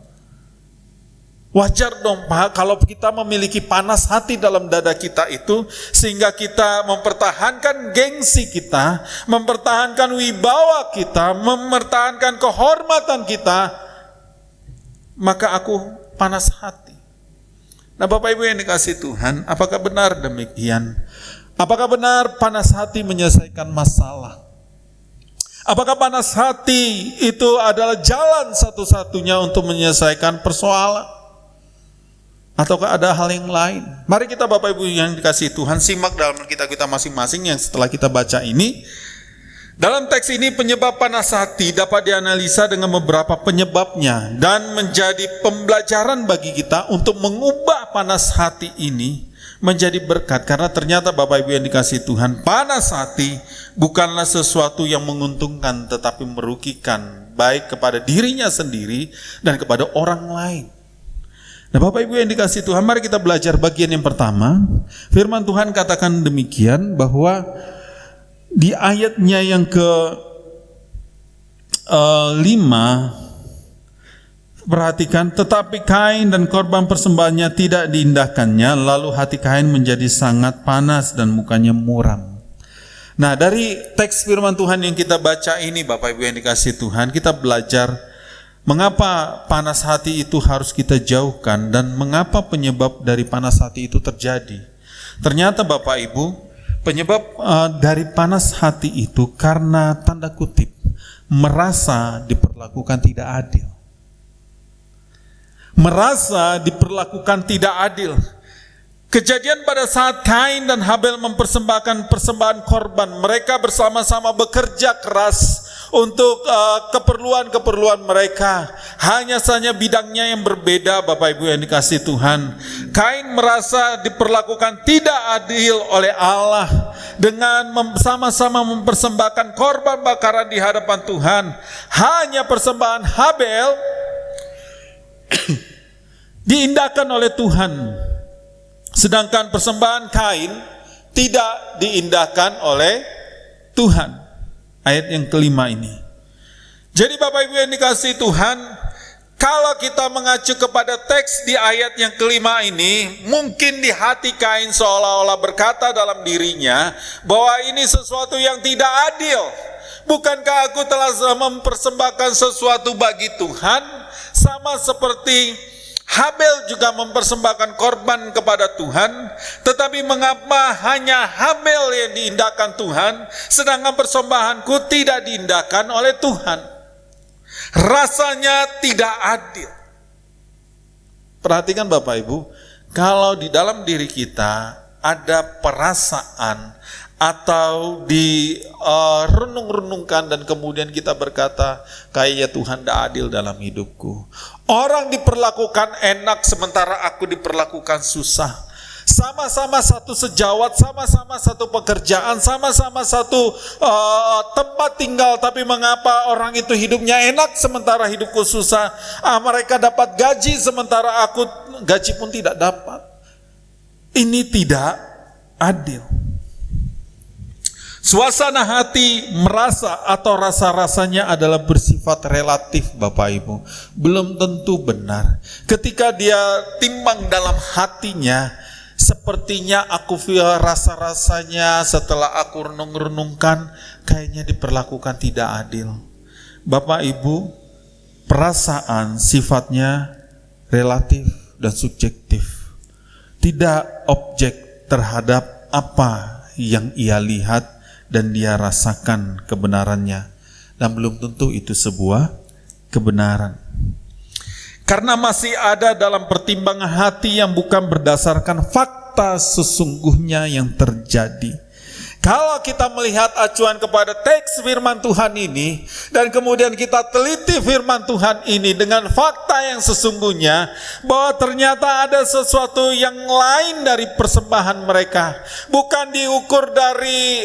Wajar dong Pak kalau kita memiliki panas hati dalam dada kita itu, sehingga kita mempertahankan gengsi kita, mempertahankan wibawa kita, mempertahankan kehormatan kita, maka aku panas hati. Nah Bapak Ibu yang dikasihi Tuhan, apakah benar demikian? Apakah benar panas hati menyelesaikan masalah? Apakah panas hati itu adalah jalan satu-satunya untuk menyelesaikan persoalan? Ataukah ada hal yang lain? Mari kita Bapak Ibu yang dikasihi Tuhan simak dalam kita masing-masing yang setelah kita baca ini. Dalam teks ini penyebab panas hati dapat dianalisa dengan beberapa penyebabnya dan menjadi pembelajaran bagi kita untuk mengubah panas hati ini menjadi berkat. Karena ternyata Bapak Ibu yang dikasihi Tuhan, panas hati bukanlah sesuatu yang menguntungkan tetapi merugikan, baik kepada dirinya sendiri dan kepada orang lain. Nah Bapak Ibu yang dikasihi Tuhan, mari kita belajar bagian yang pertama. Firman Tuhan katakan demikian, bahwa di ayatnya yang ke-5, perhatikan, tetapi Kain dan korban persembahannya tidak diindahkannya, lalu hati Kain menjadi sangat panas dan mukanya muram. Nah dari teks firman Tuhan yang kita baca ini Bapak Ibu yang dikasihi Tuhan, kita belajar mengapa panas hati itu harus kita jauhkan dan mengapa penyebab dari panas hati itu terjadi. Ternyata Bapak Ibu, penyebab dari panas hati itu karena tanda kutip merasa diperlakukan tidak adil. Merasa diperlakukan tidak adil. Kejadian pada saat Kain dan Habel mempersembahkan persembahan korban, mereka bersama-sama bekerja keras untuk keperluan-keperluan mereka. Hanya saja bidangnya yang berbeda Bapak Ibu yang dikasihi Tuhan. Kain merasa diperlakukan tidak adil oleh Allah dengan sama-sama mempersembahkan korban bakaran di hadapan Tuhan. Hanya persembahan Habel diindahkan oleh Tuhan, sedangkan persembahan Kain tidak diindahkan oleh Tuhan. Ayat yang kelima ini. Jadi Bapak Ibu yang dikasihi Tuhan, kalau kita mengacu kepada teks di ayat yang kelima ini, mungkin di hati Kain seolah-olah berkata dalam dirinya bahwa ini sesuatu yang tidak adil. Bukankah aku telah mempersembahkan sesuatu bagi Tuhan, sama seperti Habel juga mempersembahkan korban kepada Tuhan, tetapi mengapa hanya Habel yang diindahkan Tuhan, sedangkan persembahanku tidak diindahkan oleh Tuhan? Rasanya tidak adil. Perhatikan Bapak Ibu, kalau di dalam diri kita ada perasaan atau renung-renungkan dan kemudian kita berkata, kayaknya Tuhan tidak adil dalam hidupku. Orang diperlakukan enak sementara aku diperlakukan susah. Sama-sama satu sejawat, sama-sama satu pekerjaan, sama-sama satu tempat tinggal, tapi mengapa orang itu hidupnya enak sementara hidupku susah? Mereka dapat gaji sementara aku gaji pun tidak dapat. Ini tidak adil. Suasana hati merasa atau rasa-rasanya adalah bersifat relatif Bapak Ibu. Belum tentu benar. Ketika dia timbang dalam hatinya, sepertinya aku rasa-rasanya setelah aku renung-renungkan, kayaknya diperlakukan tidak adil. Bapak Ibu, perasaan sifatnya relatif dan subjektif. Tidak objek terhadap apa yang ia lihat dan dia rasakan kebenarannya, dan belum tentu itu sebuah kebenaran. Karena masih ada dalam pertimbangan hati yang bukan berdasarkan fakta sesungguhnya yang terjadi. Kalau kita melihat acuan kepada teks firman Tuhan ini, dan kemudian kita teliti firman Tuhan ini dengan fakta yang sesungguhnya, bahwa ternyata ada sesuatu yang lain dari persembahan mereka. Bukan diukur dari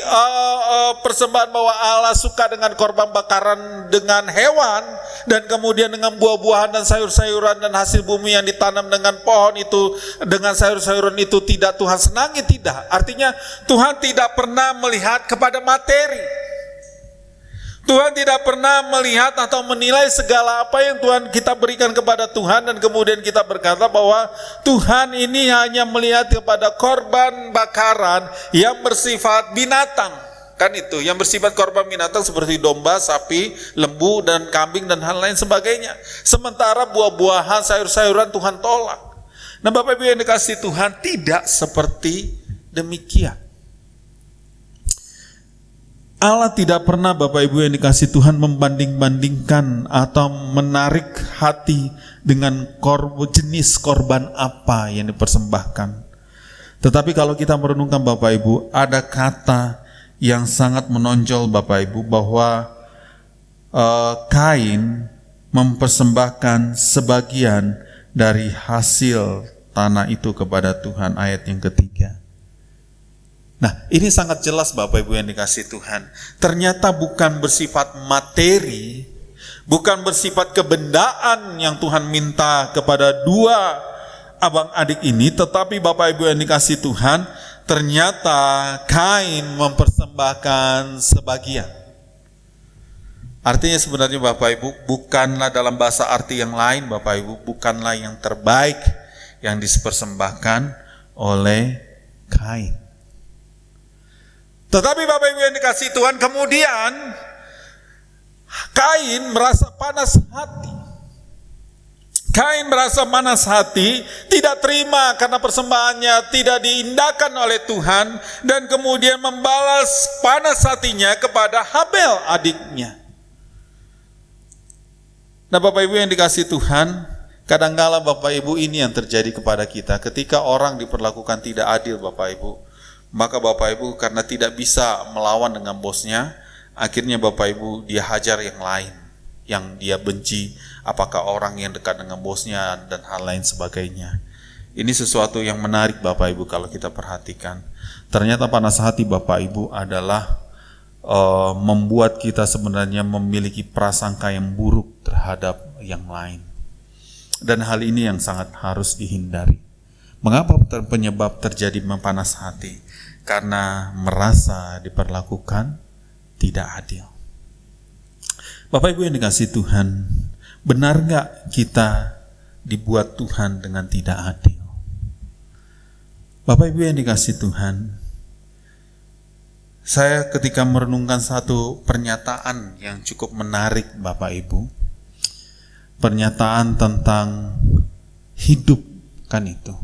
persembahan bahwa Allah suka dengan korban bakaran dengan hewan, dan kemudian dengan buah-buahan dan sayur-sayuran dan hasil bumi yang ditanam dengan pohon itu, dengan sayur-sayuran itu tidak Tuhan senangi, tidak. Artinya Tuhan tidak pernah melihat kepada materi. Tuhan tidak pernah melihat atau menilai segala apa yang Tuhan kita berikan kepada Tuhan, dan kemudian kita berkata bahwa Tuhan ini hanya melihat kepada korban bakaran yang bersifat binatang. Kan itu, yang bersifat korban binatang seperti domba, sapi, lembu, dan kambing, dan hal lain sebagainya. Sementara buah-buahan, sayur-sayuran Tuhan tolak. Nah Bapak Ibu yang dikasihi Tuhan, tidak seperti demikian. Allah tidak pernah Bapak Ibu yang dikasihi Tuhan membanding-bandingkan atau menarik hati dengan jenis korban apa yang dipersembahkan. Tetapi kalau kita merenungkan Bapak Ibu, ada kata yang sangat menonjol Bapak Ibu, bahwa Kain mempersembahkan sebagian dari hasil tanah itu kepada Tuhan, ayat yang ketiga. Nah, ini sangat jelas Bapak Ibu yang dikasihi Tuhan. Ternyata bukan bersifat materi, bukan bersifat kebendaan yang Tuhan minta kepada dua abang adik ini, tetapi Bapak Ibu yang dikasihi Tuhan, ternyata Kain mempersembahkan sebagian. Artinya sebenarnya Bapak Ibu, bukanlah dalam bahasa arti yang lain Bapak Ibu, bukanlah yang terbaik yang dipersembahkan oleh Kain. Tetapi Bapak Ibu yang dikasihi Tuhan, kemudian Kain merasa panas hati. Kain merasa panas hati, tidak terima karena persembahannya tidak diindahkan oleh Tuhan, dan kemudian membalas panas hatinya kepada Habel adiknya. Nah Bapak Ibu yang dikasihi Tuhan, kadangkala Bapak Ibu ini yang terjadi kepada kita ketika orang diperlakukan tidak adil Bapak Ibu. Maka Bapak Ibu karena tidak bisa melawan dengan bosnya, akhirnya Bapak Ibu dia hajar yang lain, yang dia benci, apakah orang yang dekat dengan bosnya dan hal lain sebagainya. Ini sesuatu yang menarik Bapak Ibu kalau kita perhatikan. Ternyata panas hati Bapak Ibu adalah membuat kita sebenarnya memiliki prasangka yang buruk terhadap yang lain. Dan hal ini yang sangat harus dihindari. Mengapa penyebab terjadi panas hati? Karena merasa diperlakukan tidak adil. Bapak Ibu yang dikasihi Tuhan, benar gak kita dibuat Tuhan dengan tidak adil? Bapak Ibu yang dikasihi Tuhan, saya ketika merenungkan satu pernyataan yang cukup menarik Bapak Ibu, pernyataan tentang hidup kan itu,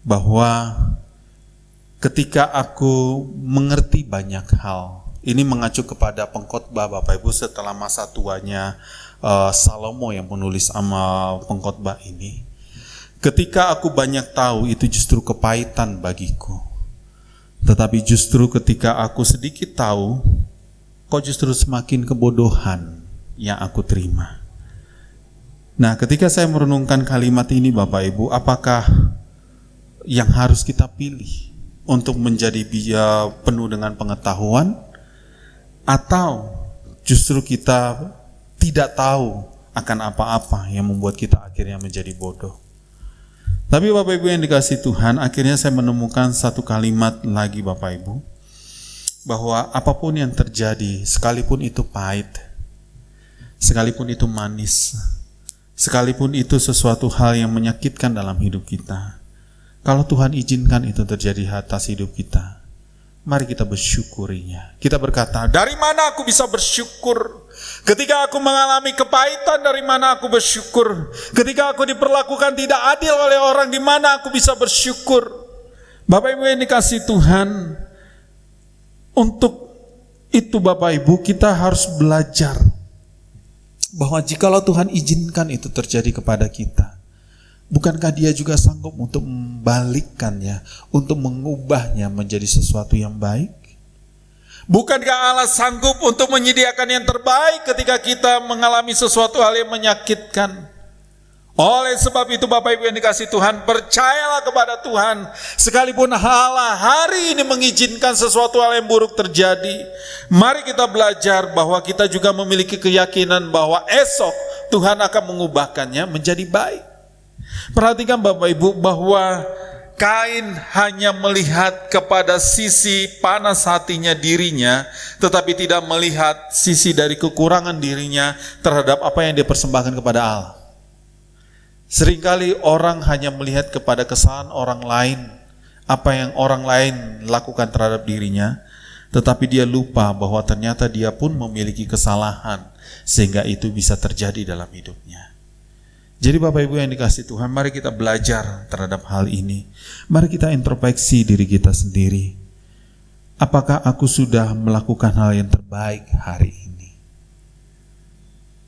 bahwa ketika aku mengerti banyak hal, ini mengacu kepada pengkhotbah Bapak Ibu setelah masa tuanya Salomo yang menulis pengkhotbah ini. Ketika aku banyak tahu, itu justru kepahitan bagiku. Tetapi justru ketika aku sedikit tahu, kok justru semakin kebodohan yang aku terima. Nah, ketika saya merenungkan kalimat ini Bapak Ibu, apakah yang harus kita pilih untuk menjadi penuh dengan pengetahuan, atau justru kita tidak tahu akan apa-apa yang membuat kita akhirnya menjadi bodoh? Tapi Bapak Ibu yang dikasihi Tuhan, akhirnya saya menemukan satu kalimat lagi Bapak Ibu, bahwa apapun yang terjadi, sekalipun itu pahit, sekalipun itu manis, sekalipun itu sesuatu hal yang menyakitkan dalam hidup kita, kalau Tuhan izinkan itu terjadi atas hidup kita, mari kita bersyukurinya. Kita berkata, dari mana aku bisa bersyukur? Ketika aku mengalami kepahitan, dari mana aku bersyukur? Ketika aku diperlakukan tidak adil oleh orang, di mana aku bisa bersyukur? Bapak Ibu yang dikasihi Tuhan, untuk itu Bapak Ibu kita harus belajar bahwa jikalau Tuhan izinkan itu terjadi kepada kita, bukankah Dia juga sanggup untuk membalikkannya, untuk mengubahnya menjadi sesuatu yang baik? Bukankah Allah sanggup untuk menyediakan yang terbaik ketika kita mengalami sesuatu hal yang menyakitkan? Oleh sebab itu Bapak Ibu yang dikasihi Tuhan, percayalah kepada Tuhan. Sekalipun Allah hari ini mengizinkan sesuatu hal yang buruk terjadi, mari kita belajar bahwa kita juga memiliki keyakinan bahwa esok Tuhan akan mengubahkannya menjadi baik. Perhatikan Bapak Ibu bahwa Kain hanya melihat kepada sisi panas hatinya dirinya, tetapi tidak melihat sisi dari kekurangan dirinya terhadap apa yang dia persembahkan kepada Allah. Seringkali orang hanya melihat kepada kesalahan orang lain, apa yang orang lain lakukan terhadap dirinya, tetapi dia lupa bahwa ternyata dia pun memiliki kesalahan, sehingga itu bisa terjadi dalam hidupnya. Jadi Bapak Ibu yang dikasihi Tuhan, mari kita belajar terhadap hal ini. Mari kita introspeksi diri kita sendiri. Apakah aku sudah melakukan hal yang terbaik hari ini?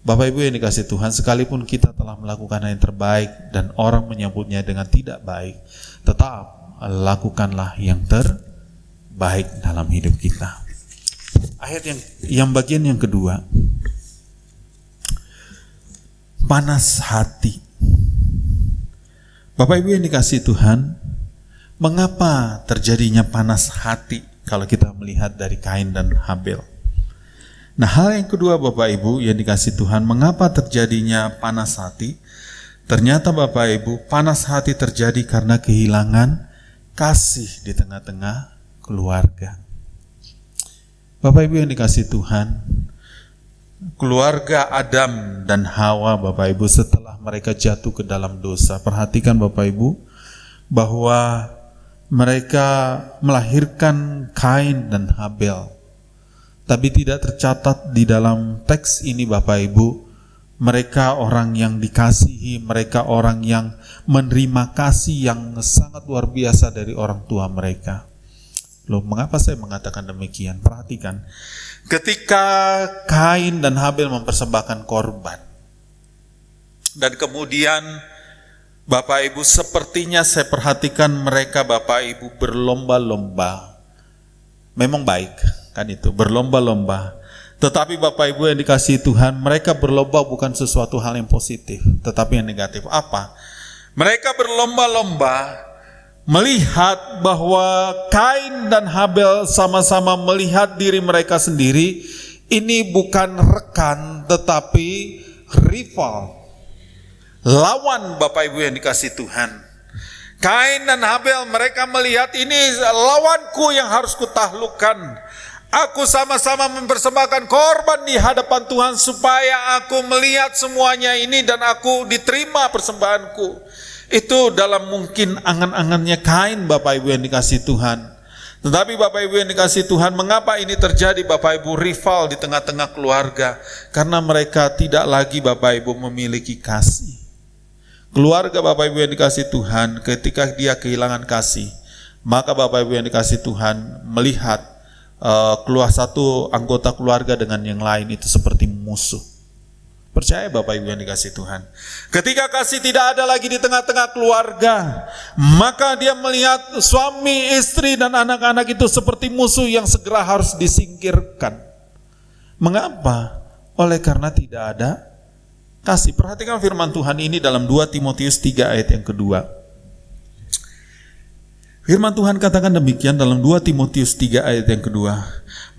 Bapak Ibu yang dikasihi Tuhan, sekalipun kita telah melakukan hal yang terbaik dan orang menyambutnya dengan tidak baik, tetap lakukanlah yang terbaik dalam hidup kita. Ayat yang bagian yang kedua, panas hati. Bapak Ibu yang dikasihi Tuhan, mengapa terjadinya panas hati kalau kita melihat dari Kain dan Habel? Nah, hal yang kedua Bapak Ibu yang dikasihi Tuhan, mengapa terjadinya panas hati? Ternyata Bapak Ibu, panas hati terjadi karena kehilangan kasih di tengah-tengah keluarga. Bapak Ibu yang dikasihi Tuhan, keluarga Adam dan Hawa Bapak Ibu setelah mereka jatuh ke dalam dosa, perhatikan Bapak Ibu bahwa mereka melahirkan Kain dan Habel, tapi tidak tercatat di dalam teks ini Bapak Ibu, mereka orang yang dikasihi, mereka orang yang menerima kasih yang sangat luar biasa dari orang tua mereka. Loh, mengapa saya mengatakan demikian? Perhatikan, ketika Kain dan Habel mempersembahkan korban, dan kemudian Bapak Ibu sepertinya saya perhatikan mereka Bapak Ibu berlomba-lomba. Memang baik kan itu, berlomba-lomba. Tetapi Bapak Ibu yang dikasihi Tuhan, mereka berlomba bukan sesuatu hal yang positif, tetapi yang negatif. Apa? Mereka berlomba-lomba melihat bahwa Kain dan Habel sama-sama melihat diri mereka sendiri, ini bukan rekan tetapi rival, lawan Bapak Ibu yang dikasihi Tuhan. Kain dan Habel mereka melihat ini lawanku yang harus kutaklukkan. Aku sama-sama mempersembahkan korban di hadapan Tuhan supaya aku melihat semuanya ini dan aku diterima persembahanku. Itu dalam mungkin angan-angannya Kain Bapak Ibu yang dikasihi Tuhan. Tetapi Bapak Ibu yang dikasihi Tuhan, mengapa ini terjadi Bapak Ibu, rival di tengah-tengah keluarga? Karena mereka tidak lagi Bapak Ibu memiliki kasih. Keluarga Bapak Ibu yang dikasihi Tuhan, ketika dia kehilangan kasih, maka Bapak Ibu yang dikasihi Tuhan melihat keluar satu anggota keluarga dengan yang lain itu seperti musuh. Percaya Bapak Ibu yang dikasihi Tuhan, ketika kasih tidak ada lagi di tengah-tengah keluarga, maka dia melihat suami, istri, dan anak-anak itu seperti musuh yang segera harus disingkirkan. Mengapa? Oleh karena tidak ada kasih. Perhatikan firman Tuhan ini dalam 2 Timotius 3 ayat yang kedua. Firman Tuhan katakan demikian dalam 2 Timotius 3 ayat yang kedua.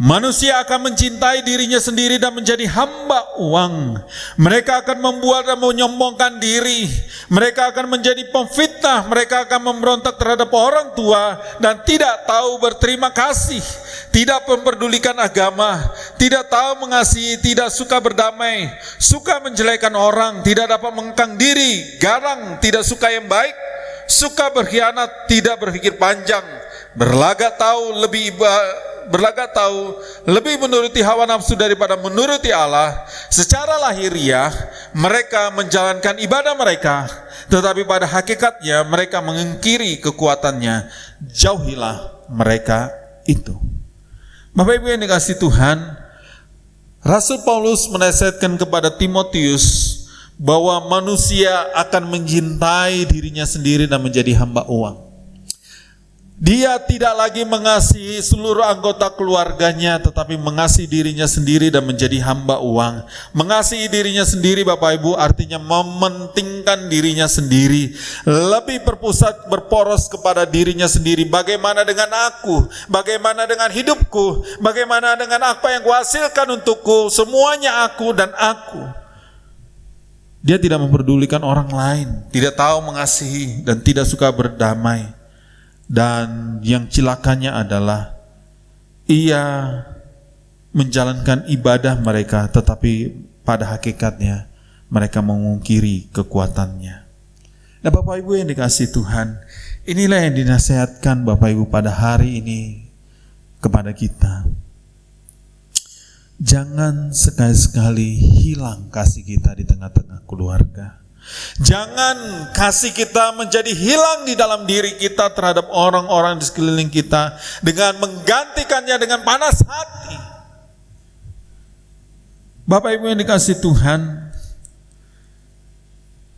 Manusia akan mencintai dirinya sendiri dan menjadi hamba uang. Mereka akan membuat dan menyombongkan diri. Mereka akan menjadi pemfitnah. Mereka akan memberontak terhadap orang tua dan tidak tahu berterima kasih. Tidak memperdulikan agama, tidak tahu mengasihi, tidak suka berdamai, suka menjelekan orang, tidak dapat mengekang diri, garang, tidak suka yang baik, suka berkhianat, tidak berpikir panjang, berlagak tahu lebih menuruti hawa nafsu daripada menuruti Allah. Secara lahiriah mereka menjalankan ibadah mereka, tetapi pada hakikatnya mereka mengingkari kekuatannya. Jauhilah mereka itu. Bapak Ibu yang dikasihi Tuhan, Rasul Paulus menasihatkan kepada Timotius bahwa manusia akan mencintai dirinya sendiri dan menjadi hamba uang. Dia tidak lagi mengasihi seluruh anggota keluarganya, tetapi mengasihi dirinya sendiri dan menjadi hamba uang. Mengasihi dirinya sendiri Bapak Ibu artinya mementingkan dirinya sendiri, lebih berporos kepada dirinya sendiri. Bagaimana dengan aku? Bagaimana dengan hidupku? Bagaimana dengan apa yang kuhasilkan untukku? Semuanya aku dan aku. Dia tidak memperdulikan orang lain, tidak tahu mengasihi dan tidak suka berdamai. Dan yang celakanya adalah ia menjalankan ibadah mereka, tetapi pada hakikatnya mereka mengungkiri kekuatannya. Nah, Bapak Ibu yang dikasihi Tuhan, inilah yang dinasihatkan Bapak Ibu pada hari ini kepada kita. Jangan sekali-sekali hilang kasih kita di tengah-tengah keluarga. Jangan kasih kita menjadi hilang di dalam diri kita terhadap orang-orang di sekeliling kita dengan menggantikannya dengan panas hati. Bapak Ibu yang dikasihi Tuhan,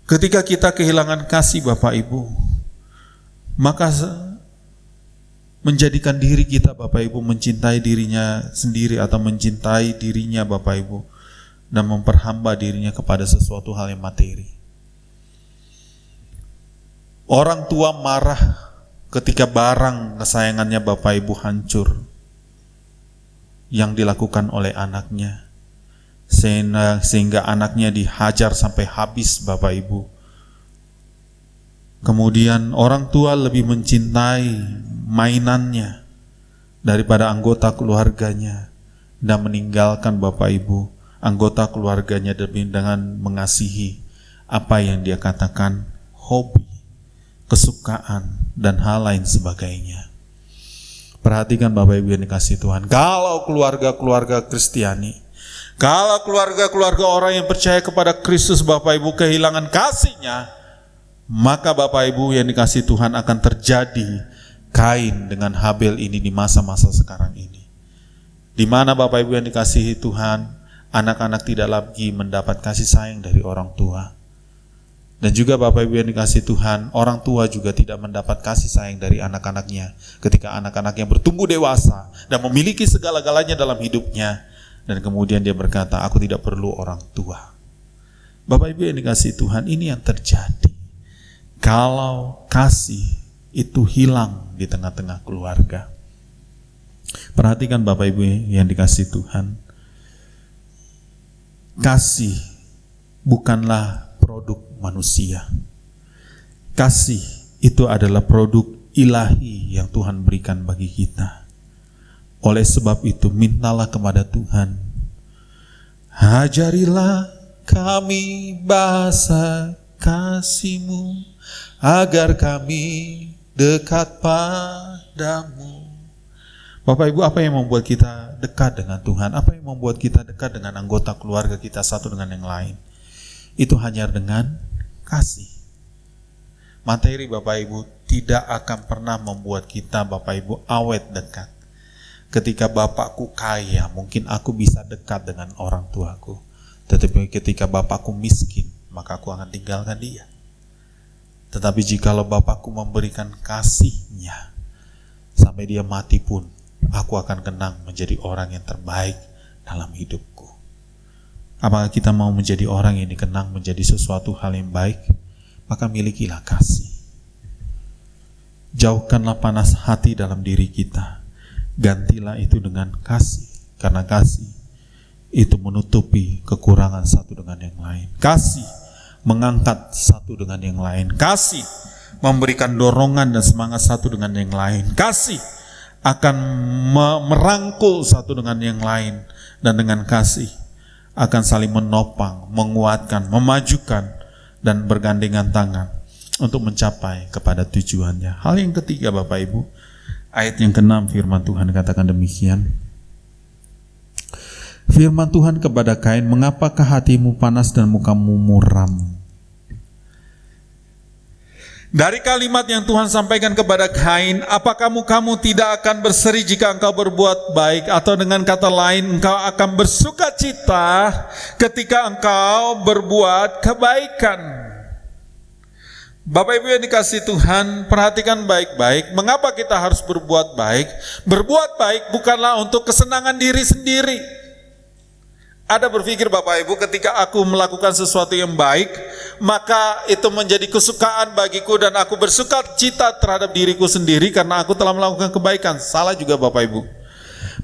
ketika kita kehilangan kasih Bapak Ibu, maka menjadikan diri kita Bapak Ibu mencintai dirinya sendiri atau mencintai dirinya Bapak Ibu dan memperhamba dirinya kepada sesuatu hal yang materi. Orang tua marah ketika barang kesayangannya Bapak Ibu hancur yang dilakukan oleh anaknya, sehingga anaknya dihajar sampai habis Bapak Ibu. Kemudian orang tua lebih mencintai mainannya daripada anggota keluarganya dan meninggalkan Bapak Ibu anggota keluarganya dengan mengasihi apa yang dia katakan hobi, kesukaan, dan hal lain sebagainya. Perhatikan Bapak Ibu yang dikasihi Tuhan, kalau keluarga-keluarga Kristiani, kalau keluarga-keluarga orang yang percaya kepada Kristus Bapak Ibu kehilangan kasihnya, maka Bapak Ibu yang dikasihi Tuhan akan terjadi Kain dengan Habel ini di masa-masa sekarang ini. Di mana Bapak Ibu yang dikasihi Tuhan, anak-anak tidak lagi mendapat kasih sayang dari orang tua. Dan juga Bapak Ibu yang dikasihi Tuhan, orang tua juga tidak mendapat kasih sayang dari anak-anaknya ketika anak-anaknya bertumbuh dewasa dan memiliki segala-galanya dalam hidupnya. Dan kemudian dia berkata, aku tidak perlu orang tua. Bapak Ibu yang dikasihi Tuhan, ini yang terjadi kalau kasih itu hilang di tengah-tengah keluarga. Perhatikan Bapak Ibu yang dikasihi Tuhan, kasih bukanlah produk manusia. Kasih itu adalah produk ilahi yang Tuhan berikan bagi kita. Oleh sebab itu, mintalah kepada Tuhan, ajarilah kami bahasa kasih-Mu, agar kami dekat padamu. Bapak Ibu, apa yang membuat kita dekat dengan Tuhan? Apa yang membuat kita dekat dengan anggota keluarga kita satu dengan yang lain? Itu hanya dengan kasih. Materi Bapak Ibu tidak akan pernah membuat kita Bapak Ibu awet dekat. Ketika bapakku kaya, mungkin aku bisa dekat dengan orang tuaku. Tetapi ketika bapakku miskin, maka aku akan tinggalkan dia. Tetapi jikalau bapakku memberikan kasihnya, sampai dia mati pun, aku akan kenang menjadi orang yang terbaik dalam hidupku. Apakah kita mau menjadi orang yang dikenang menjadi sesuatu hal yang baik? Maka milikilah kasih. Jauhkanlah panas hati dalam diri kita. Gantilah itu dengan kasih, karena kasih itu menutupi kekurangan satu dengan yang lain. Kasih mengangkat satu dengan yang lain. Kasih memberikan dorongan dan semangat satu dengan yang lain. Kasih akan merangkul satu dengan yang lain, dan dengan kasih akan saling menopang, menguatkan, memajukan, dan bergandengan tangan untuk mencapai kepada tujuannya. Hal yang ketiga Bapak Ibu, ayat yang ke-6 firman Tuhan katakan demikian. Firman Tuhan kepada Kain, mengapakah hatimu panas dan mukamu muram? Dari kalimat yang Tuhan sampaikan kepada Kain, apakah mukamu tidak akan berseri jika engkau berbuat baik? Atau dengan kata lain, engkau akan bersuka cita ketika engkau berbuat kebaikan. Bapak Ibu yang dikasihi Tuhan, perhatikan baik-baik, mengapa kita harus berbuat baik? Berbuat baik bukanlah untuk kesenangan diri sendiri. Ada berpikir Bapak Ibu, ketika aku melakukan sesuatu yang baik, maka itu menjadi kesukaan bagiku dan aku bersuka cita terhadap diriku sendiri karena aku telah melakukan kebaikan. Salah juga Bapak Ibu.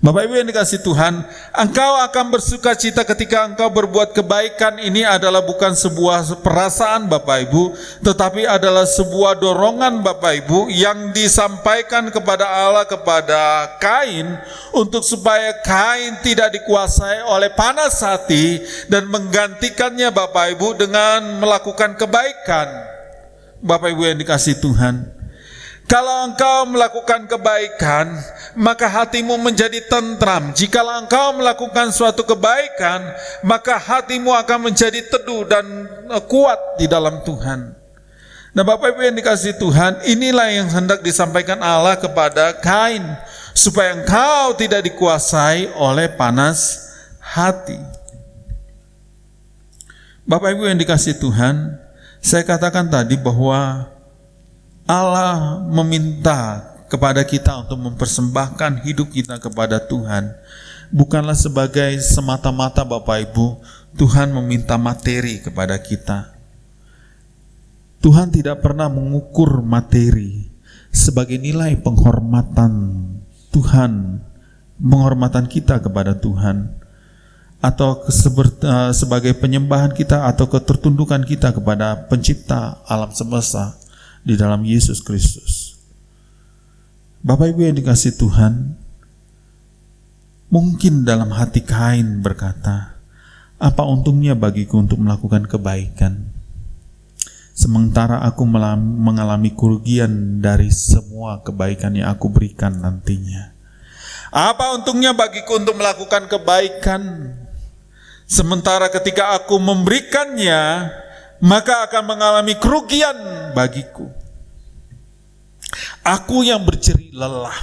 Bapak Ibu yang dikasihi Tuhan, engkau akan bersuka cita ketika engkau berbuat kebaikan. Ini adalah bukan sebuah perasaan Bapak Ibu, tetapi adalah sebuah dorongan Bapak Ibu yang disampaikan kepada Allah kepada Kain, untuk supaya Kain tidak dikuasai oleh panas hati dan menggantikannya Bapak Ibu dengan melakukan kebaikan. Bapak Ibu yang dikasihi Tuhan, kalau engkau melakukan kebaikan, maka hatimu menjadi tentram. Jikalau engkau melakukan suatu kebaikan, maka hatimu akan menjadi teduh dan kuat di dalam Tuhan. Nah Bapak Ibu yang dikasihi Tuhan, inilah yang hendak disampaikan Allah kepada Kain, supaya engkau tidak dikuasai oleh panas hati. Bapak Ibu yang dikasihi Tuhan, saya katakan tadi bahwa Allah meminta kepada kita untuk mempersembahkan hidup kita kepada Tuhan, bukanlah sebagai semata-mata Bapak Ibu, Tuhan meminta materi kepada kita. Tuhan tidak pernah mengukur materi sebagai nilai penghormatan Tuhan, penghormatan kita kepada Tuhan, atau sebagai penyembahan kita atau ketertundukan kita kepada pencipta alam semesta di dalam Yesus Kristus. Bapak Ibu yang dikasihi Tuhan, mungkin dalam hati Kain berkata, apa untungnya bagiku untuk melakukan kebaikan, sementara aku mengalami kerugian dari semua kebaikan yang aku berikan nantinya. Apa untungnya bagiku untuk melakukan kebaikan, sementara ketika aku memberikannya, maka akan mengalami kerugian bagiku. Aku yang berjerih lelah,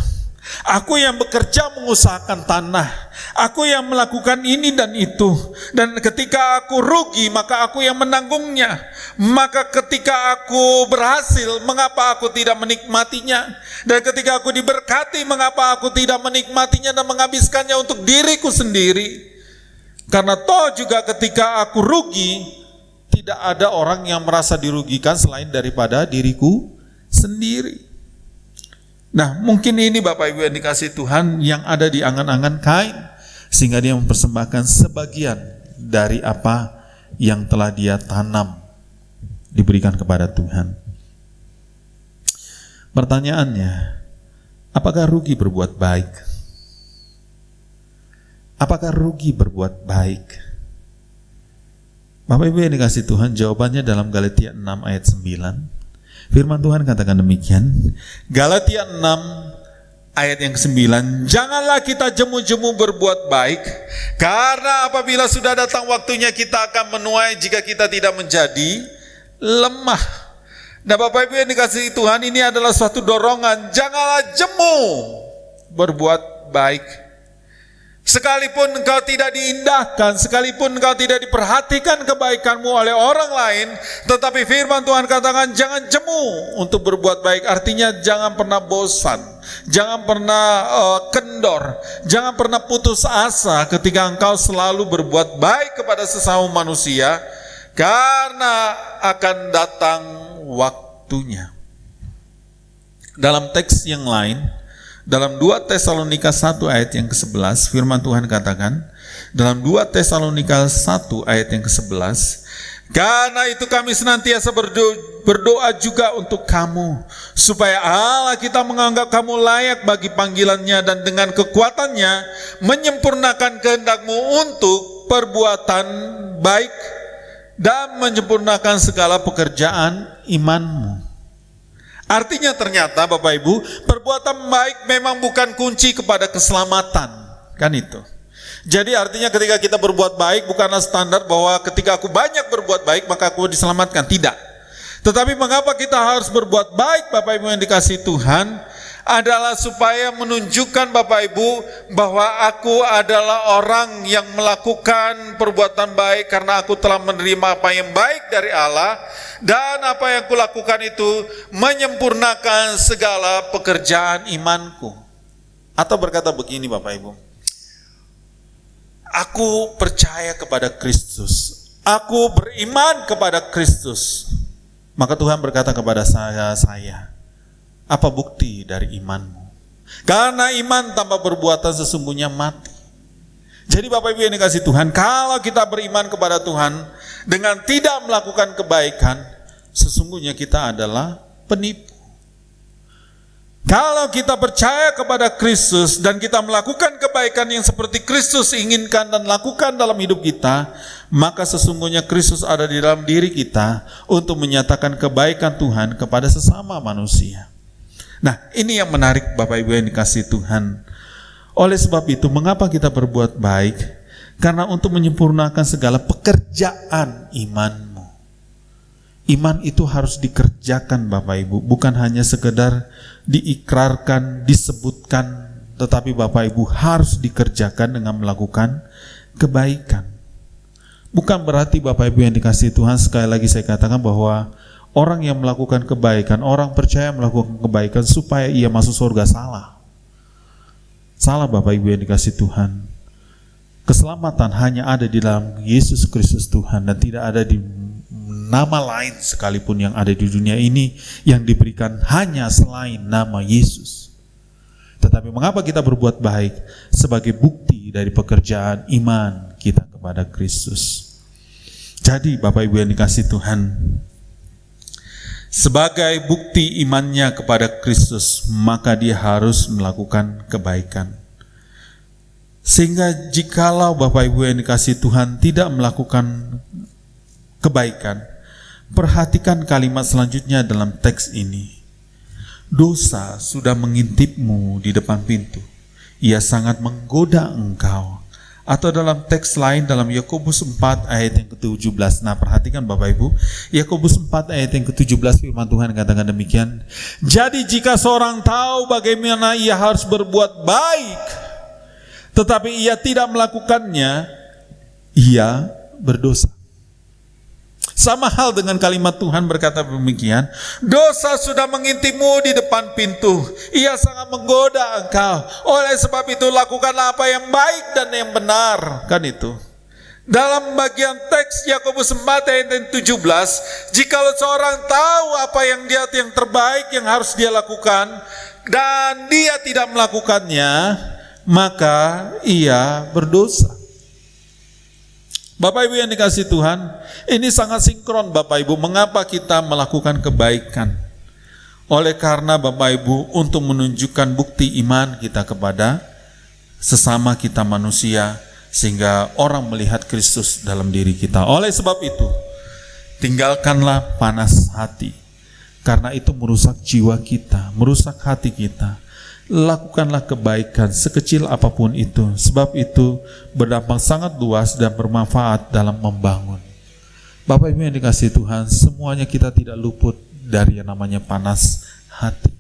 aku yang bekerja mengusahakan tanah, aku yang melakukan ini dan itu, dan ketika aku rugi, maka aku yang menanggungnya. Maka ketika aku berhasil, mengapa aku tidak menikmatinya? Dan ketika aku diberkati, mengapa aku tidak menikmatinya dan menghabiskannya untuk diriku sendiri? Karena toh juga ketika aku rugi, tidak ada orang yang merasa dirugikan selain daripada diriku sendiri. Nah, mungkin ini Bapak Ibu yang dikasihi Tuhan yang ada di angan-angan Kain, sehingga dia mempersembahkan sebagian dari apa yang telah dia tanam, diberikan kepada Tuhan. Pertanyaannya, apakah rugi berbuat baik? Apakah rugi berbuat baik? Bapak Ibu yang dikasihi Tuhan, jawabannya dalam Galatia 6 ayat 9. Firman Tuhan katakan demikian. Galatia 6 ayat yang ke-9. Janganlah kita jemu-jemu berbuat baik, karena apabila sudah datang waktunya kita akan menuai jika kita tidak menjadi lemah. Nah Bapak Ibu yang dikasihi Tuhan, ini adalah suatu dorongan. Janganlah jemu berbuat baik. Sekalipun engkau tidak diindahkan, sekalipun engkau tidak diperhatikan kebaikanmu oleh orang lain, tetapi firman Tuhan katakan jangan jemu untuk berbuat baik. Artinya jangan pernah bosan, jangan pernah kendor, jangan pernah putus asa ketika engkau selalu berbuat baik kepada sesama manusia, karena akan datang waktunya. Dalam teks yang lain, dalam 2 Tesalonika 1 ayat yang ke-11, firman Tuhan katakan, dalam 2 Tesalonika 1 ayat yang ke-11, karena itu kami senantiasa berdoa juga untuk kamu, supaya Allah kita menganggap kamu layak bagi panggilannya dan dengan kekuatannya menyempurnakan kehendakmu untuk perbuatan baik dan menyempurnakan segala pekerjaan imanmu. Artinya ternyata Bapak Ibu, perbuatan baik memang bukan kunci kepada keselamatan, kan itu. Jadi artinya ketika kita berbuat baik bukanlah standar bahwa ketika aku banyak berbuat baik maka aku diselamatkan, tidak. Tetapi mengapa kita harus berbuat baik Bapak Ibu yang dikasihi Tuhan, adalah supaya menunjukkan Bapak Ibu bahwa aku adalah orang yang melakukan perbuatan baik karena aku telah menerima apa yang baik dari Allah, dan apa yang kulakukan itu menyempurnakan segala pekerjaan imanku. Atau berkata begini Bapak Ibu, aku percaya kepada Kristus, aku beriman kepada Kristus. Maka Tuhan berkata kepada saya, apa bukti dari imanmu? Karena iman tanpa perbuatan sesungguhnya mati. Jadi Bapak Ibu yang dikasihi Tuhan, kalau kita beriman kepada Tuhan dengan tidak melakukan kebaikan, sesungguhnya kita adalah penipu. Kalau kita percaya kepada Kristus dan kita melakukan kebaikan yang seperti Kristus inginkan dan lakukan dalam hidup kita, maka sesungguhnya Kristus ada di dalam diri kita untuk menyatakan kebaikan Tuhan kepada sesama manusia. Nah, ini yang menarik Bapak Ibu yang dikasihi Tuhan. Oleh sebab itu, mengapa kita berbuat baik? Karena untuk menyempurnakan segala pekerjaan imanmu. Iman itu harus dikerjakan Bapak Ibu, bukan hanya sekedar diikrarkan, disebutkan, tetapi Bapak Ibu harus dikerjakan dengan melakukan kebaikan. Bukan berarti Bapak Ibu yang dikasihi Tuhan, sekali lagi saya katakan bahwa orang yang melakukan kebaikan, orang percaya melakukan kebaikan supaya ia masuk surga, salah. Salah Bapak Ibu yang dikasihi Tuhan. Keselamatan hanya ada di dalam Yesus Kristus Tuhan dan tidak ada di nama lain sekalipun yang ada di dunia ini yang diberikan hanya selain nama Yesus. Tetapi mengapa kita berbuat baik? Sebagai bukti dari pekerjaan iman kita kepada Kristus. Jadi Bapak Ibu yang dikasihi Tuhan, sebagai bukti imannya kepada Kristus, maka dia harus melakukan kebaikan. Sehingga jikalau Bapak Ibu yang dikasihi Tuhan tidak melakukan kebaikan, perhatikan kalimat selanjutnya dalam teks ini. Dosa sudah mengintipmu di depan pintu. Ia sangat menggoda engkau. Atau dalam teks lain dalam Yakobus 4 ayat yang ke-17. Nah, perhatikan Bapak Ibu, Yakobus 4 ayat yang ke-17 firman Tuhan katakan demikian. Jadi jika seorang tahu bagaimana ia harus berbuat baik, tetapi ia tidak melakukannya, ia berdosa. Sama hal dengan kalimat Tuhan berkata demikian, dosa sudah mengintipmu di depan pintu, ia sangat menggoda engkau. Oleh sebab itu lakukanlah apa yang baik dan yang benar. Kan itu. Dalam bagian teks Yakobus 4 ayat yang 17, jikalau seorang tahu apa yang terbaik yang harus dia lakukan dan dia tidak melakukannya, maka ia berdosa. Bapak Ibu yang dikasihi Tuhan, ini sangat sinkron Bapak Ibu. Mengapa kita melakukan kebaikan? Oleh karena Bapak Ibu untuk menunjukkan bukti iman kita kepada sesama kita manusia, sehingga orang melihat Kristus dalam diri kita. Oleh sebab itu, tinggalkanlah panas hati, karena itu merusak jiwa kita, merusak hati kita. Lakukanlah kebaikan sekecil apapun itu, sebab itu berdampak sangat luas dan bermanfaat dalam membangun. Bapak Ibu yang dikasihi Tuhan, semuanya kita tidak luput dari yang namanya panas hati.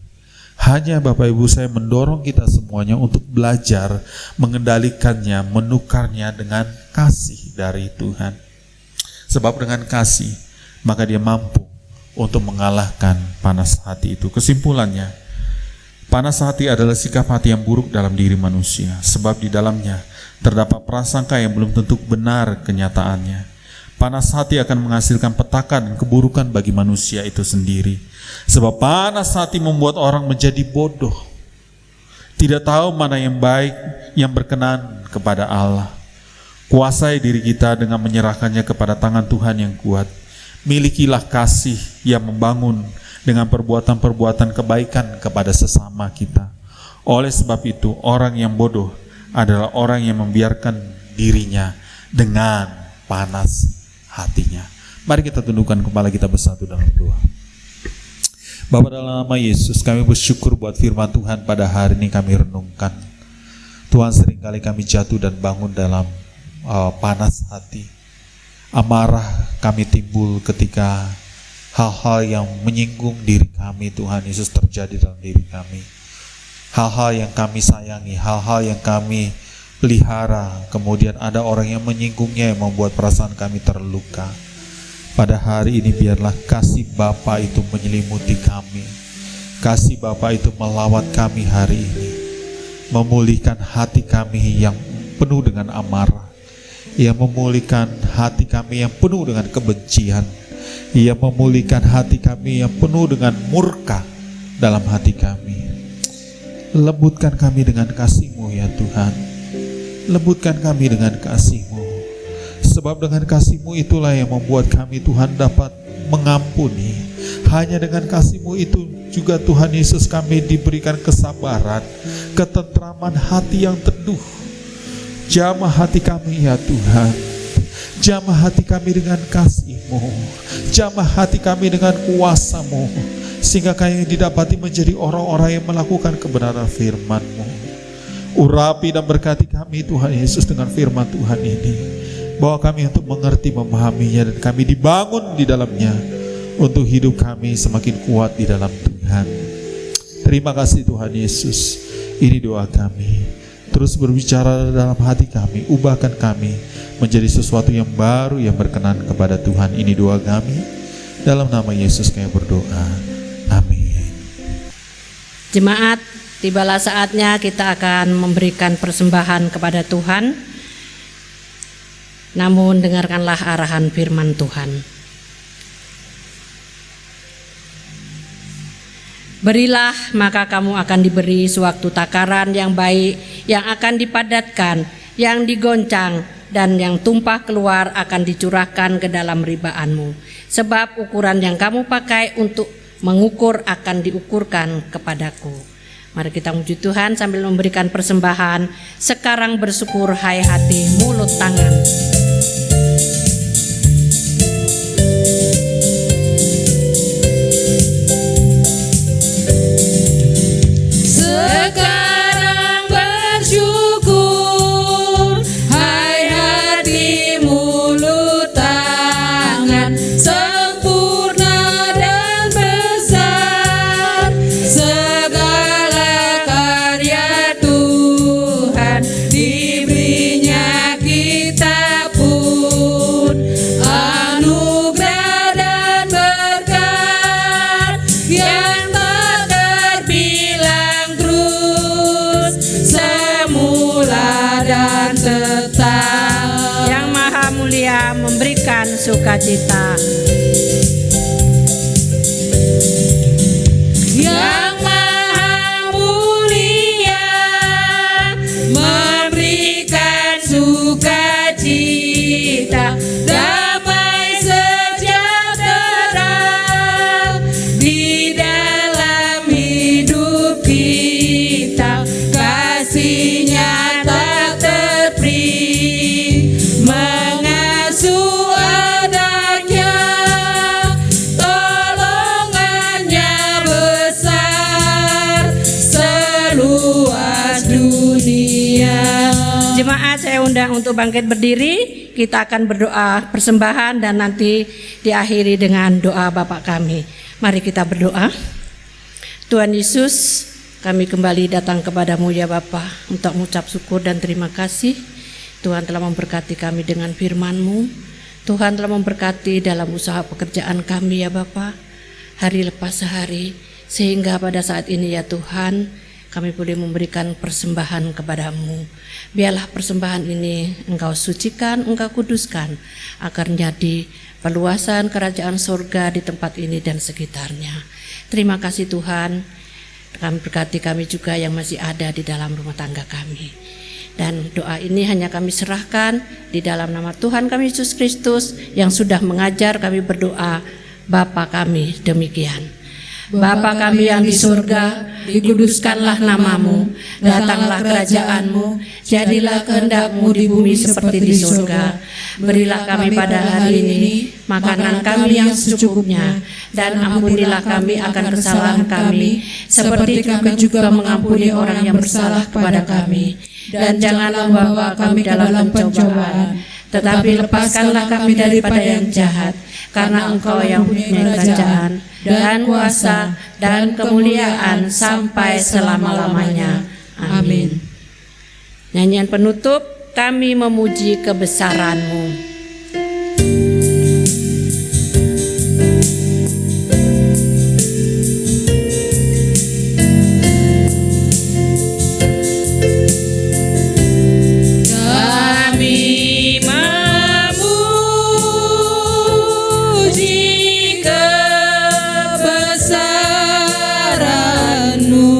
Hanya Bapak Ibu saya mendorong kita semuanya untuk belajar mengendalikannya, menukarnya dengan kasih dari Tuhan. Sebab dengan kasih, maka dia mampu untuk mengalahkan panas hati itu. Kesimpulannya, panas hati adalah sikap hati yang buruk dalam diri manusia, sebab di dalamnya terdapat prasangka yang belum tentu benar kenyataannya. Panas hati akan menghasilkan petaka dan keburukan bagi manusia itu sendiri, sebab panas hati membuat orang menjadi bodoh, tidak tahu mana yang baik, yang berkenan kepada Allah. Kuasai diri kita dengan menyerahkannya kepada tangan Tuhan yang kuat. Milikilah kasih yang membangun dengan perbuatan-perbuatan kebaikan kepada sesama kita. Oleh sebab itu, orang yang bodoh adalah orang yang membiarkan dirinya dengan panas hatinya. Mari kita tundukkan kepala kita bersatu dalam doa. Bapa, dalam nama Yesus, kami bersyukur buat firman Tuhan pada hari ini kami renungkan. Tuhan, seringkali kami jatuh dan bangun dalam panas hati. Amarah kami timbul ketika hal-hal yang menyinggung diri kami, Tuhan Yesus, terjadi dalam diri kami. Hal-hal yang kami sayangi, hal-hal yang kami pelihara, kemudian ada orang yang menyinggungnya yang membuat perasaan kami terluka. Pada hari ini biarlah kasih Bapa itu menyelimuti kami. Kasih Bapa itu melawat kami hari ini, memulihkan hati kami yang penuh dengan amarah, yang memulihkan hati kami yang penuh dengan kebencian, Ia memulihkan hati kami yang penuh dengan murka dalam hati kami. Lembutkan kami dengan kasih-Mu ya Tuhan. Lembutkan kami dengan kasih-Mu. Sebab dengan kasih-Mu itulah yang membuat kami Tuhan dapat mengampuni. Hanya dengan kasih-Mu itu juga Tuhan Yesus kami diberikan kesabaran, ketentraman hati yang teduh. Jamah hati kami ya Tuhan. Jamah hati kami dengan kasih-Mu. Jamah hati kami dengan kuasa-Mu, sehingga kami didapati menjadi orang-orang yang melakukan kebenaran firman-Mu. Urapi dan berkati kami Tuhan Yesus dengan firman Tuhan ini. Bawa kami untuk mengerti, memahaminya, dan kami dibangun di dalamnya untuk hidup kami semakin kuat di dalam Tuhan. Terima kasih Tuhan Yesus. Ini doa kami. Terus berbicara dalam hati kami, ubahkan kami menjadi sesuatu yang baru yang berkenan kepada Tuhan. Ini doa kami. Dalam nama Yesus kami berdoa. Amin. Jemaat, tibalah saatnya kita akan memberikan persembahan kepada Tuhan. Namun dengarkanlah arahan firman Tuhan. Berilah, maka kamu akan diberi sewaktu takaran yang baik, yang akan dipadatkan, yang digoncang, dan yang tumpah keluar akan dicurahkan ke dalam ribaanmu. Sebab ukuran yang kamu pakai untuk mengukur akan diukurkan kepadaku. Mari kita memuji Tuhan sambil memberikan persembahan. Sekarang bersyukur, hai hati, mulut, tangan. Sekarang bersyukur, hai hati, mulut, tangan, sempurna dan besar segala karya Tuhan, diberinya kita pun anugerah dan berkat yang tak terbilang, terus semula dan tetap. Yang Maha Mulia memberikan sukacita. Yang Maha Mulia memberikan sukacita, damai sejahtera di dalam hidup kita. Kasih-Nya tak terperi, mengasuh anaknya, tolongannya besar seluas dunia. Jemaat, saya undang untuk bangkit berdiri. Kita akan berdoa persembahan dan nanti diakhiri dengan doa Bapa kami. Mari kita berdoa. Tuhan Yesus, kami kembali datang kepadamu ya Bapa untuk mengucap syukur dan terima kasih. Tuhan telah memberkati kami dengan firman-Mu. Tuhan telah memberkati dalam usaha pekerjaan kami ya Bapa, hari lepas hari, sehingga pada saat ini ya Tuhan, kami boleh memberikan persembahan kepadamu. Biarlah persembahan ini Engkau sucikan, Engkau kuduskan, agar menjadi perluasan kerajaan surga di tempat ini dan sekitarnya. Terima kasih Tuhan. Kami berkati kami juga yang masih ada di dalam rumah tangga kami. Dan doa ini hanya kami serahkan di dalam nama Tuhan kami Yesus Kristus yang sudah mengajar kami berdoa. Bapa kami, demikian. Bapa kami yang di surga, dikuduskanlah namamu, datanglah kerajaan-Mu, jadilah kehendak-Mu di bumi seperti di surga. Berilah kami pada hari ini makanan kami yang secukupnya, dan ampunilah kami akan kesalahan kami, seperti kami juga mengampuni orang yang bersalah kepada kami. Dan janganlah membawa kami dalam pencobaan, tetapi lepaskanlah kami daripada yang jahat, karena Engkau yang punya kerajaan dan kuasa dan kemuliaan sampai selama-lamanya. Amin. Nyanyian penutup, kami memuji kebesaran-Mu. Kebesaran-Mu.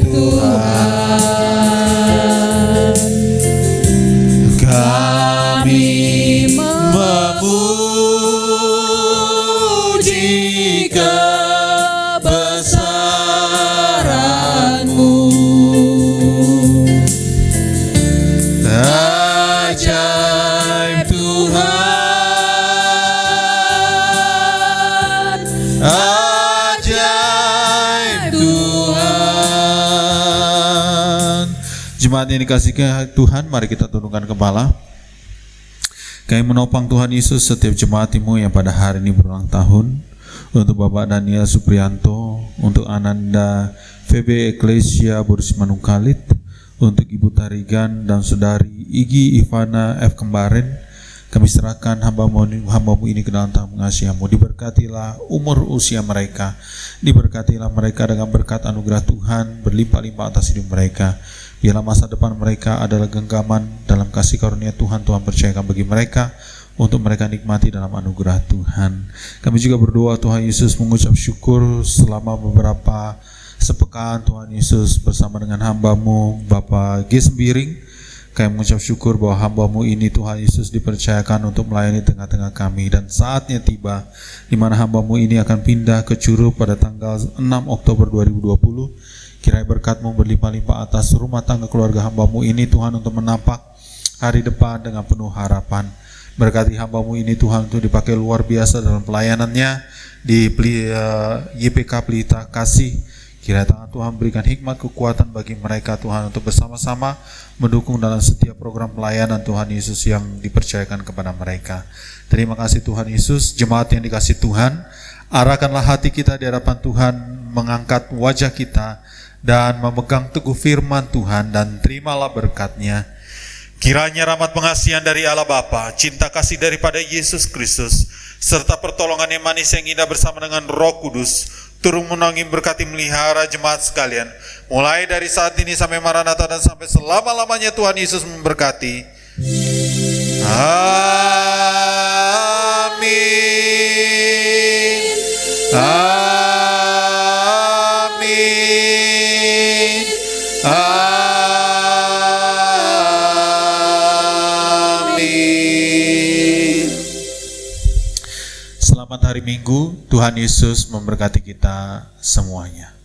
Tuhan. Kami memuji kebesaran-Mu. Ajaib Tuhan, ajaib Tuhan. Jemaat yang dikasihi Tuhan, mari kita tundukkan kepala. Kami menopang Tuhan Yesus setiap jemaat-Mu yang pada hari ini berulang tahun. Untuk Bapak Daniel Suprianto, untuk Ananda VB Eklesia Boris Manungkalit, untuk Ibu Tarigan dan Saudari Igi Ivana F. Kembaren, kami serahkan hamba-Mu ini ke dalam tangan pengasihan-Mu. Diberkatilah umur usia mereka, diberkatilah mereka dengan berkat anugerah Tuhan berlimpah-limpah atas hidup mereka. Biarlah masa depan mereka adalah genggaman dalam kasih karunia Tuhan percayakan bagi mereka, untuk mereka nikmati dalam anugerah Tuhan. Kami juga berdoa Tuhan Yesus mengucap syukur selama beberapa sepekan Tuhan Yesus bersama dengan hamba-Mu Bapak G. Sembiring. Kami mengucap syukur bahwa hamba-Mu ini Tuhan Yesus dipercayakan untuk melayani tengah-tengah kami, dan saatnya tiba di mana hamba-Mu ini akan pindah ke Curug pada tanggal 6 Oktober 2020. Kiranya berkat-Mu berlimpah-limpah atas rumah tangga keluarga hamba-Mu ini Tuhan, untuk menapak hari depan dengan penuh harapan. Berkati hamba-Mu ini Tuhan untuk dipakai luar biasa dalam pelayanannya di YPK Pelita Kasih. Kiranya tangan Tuhan berikan hikmat kekuatan bagi mereka Tuhan, untuk bersama-sama mendukung dalam setiap program pelayanan Tuhan Yesus yang dipercayakan kepada mereka. Terima kasih Tuhan Yesus. Jemaat yang dikasihi Tuhan, arahkanlah hati kita di hadapan Tuhan, mengangkat wajah kita dan memegang teguh firman Tuhan, dan terimalah berkat-Nya. Kiranya rahmat pengasihan dari Allah Bapa, cinta kasih daripada Yesus Kristus, serta pertolongan yang manis yang indah bersama dengan Roh Kudus turun menangis berkati melihara jemaat sekalian, mulai dari saat ini sampai Maranatha dan sampai selama-lamanya. Tuhan Yesus memberkati. Amin. Amin. Amin. Selamat hari Minggu. Tuhan Yesus memberkati kita semuanya.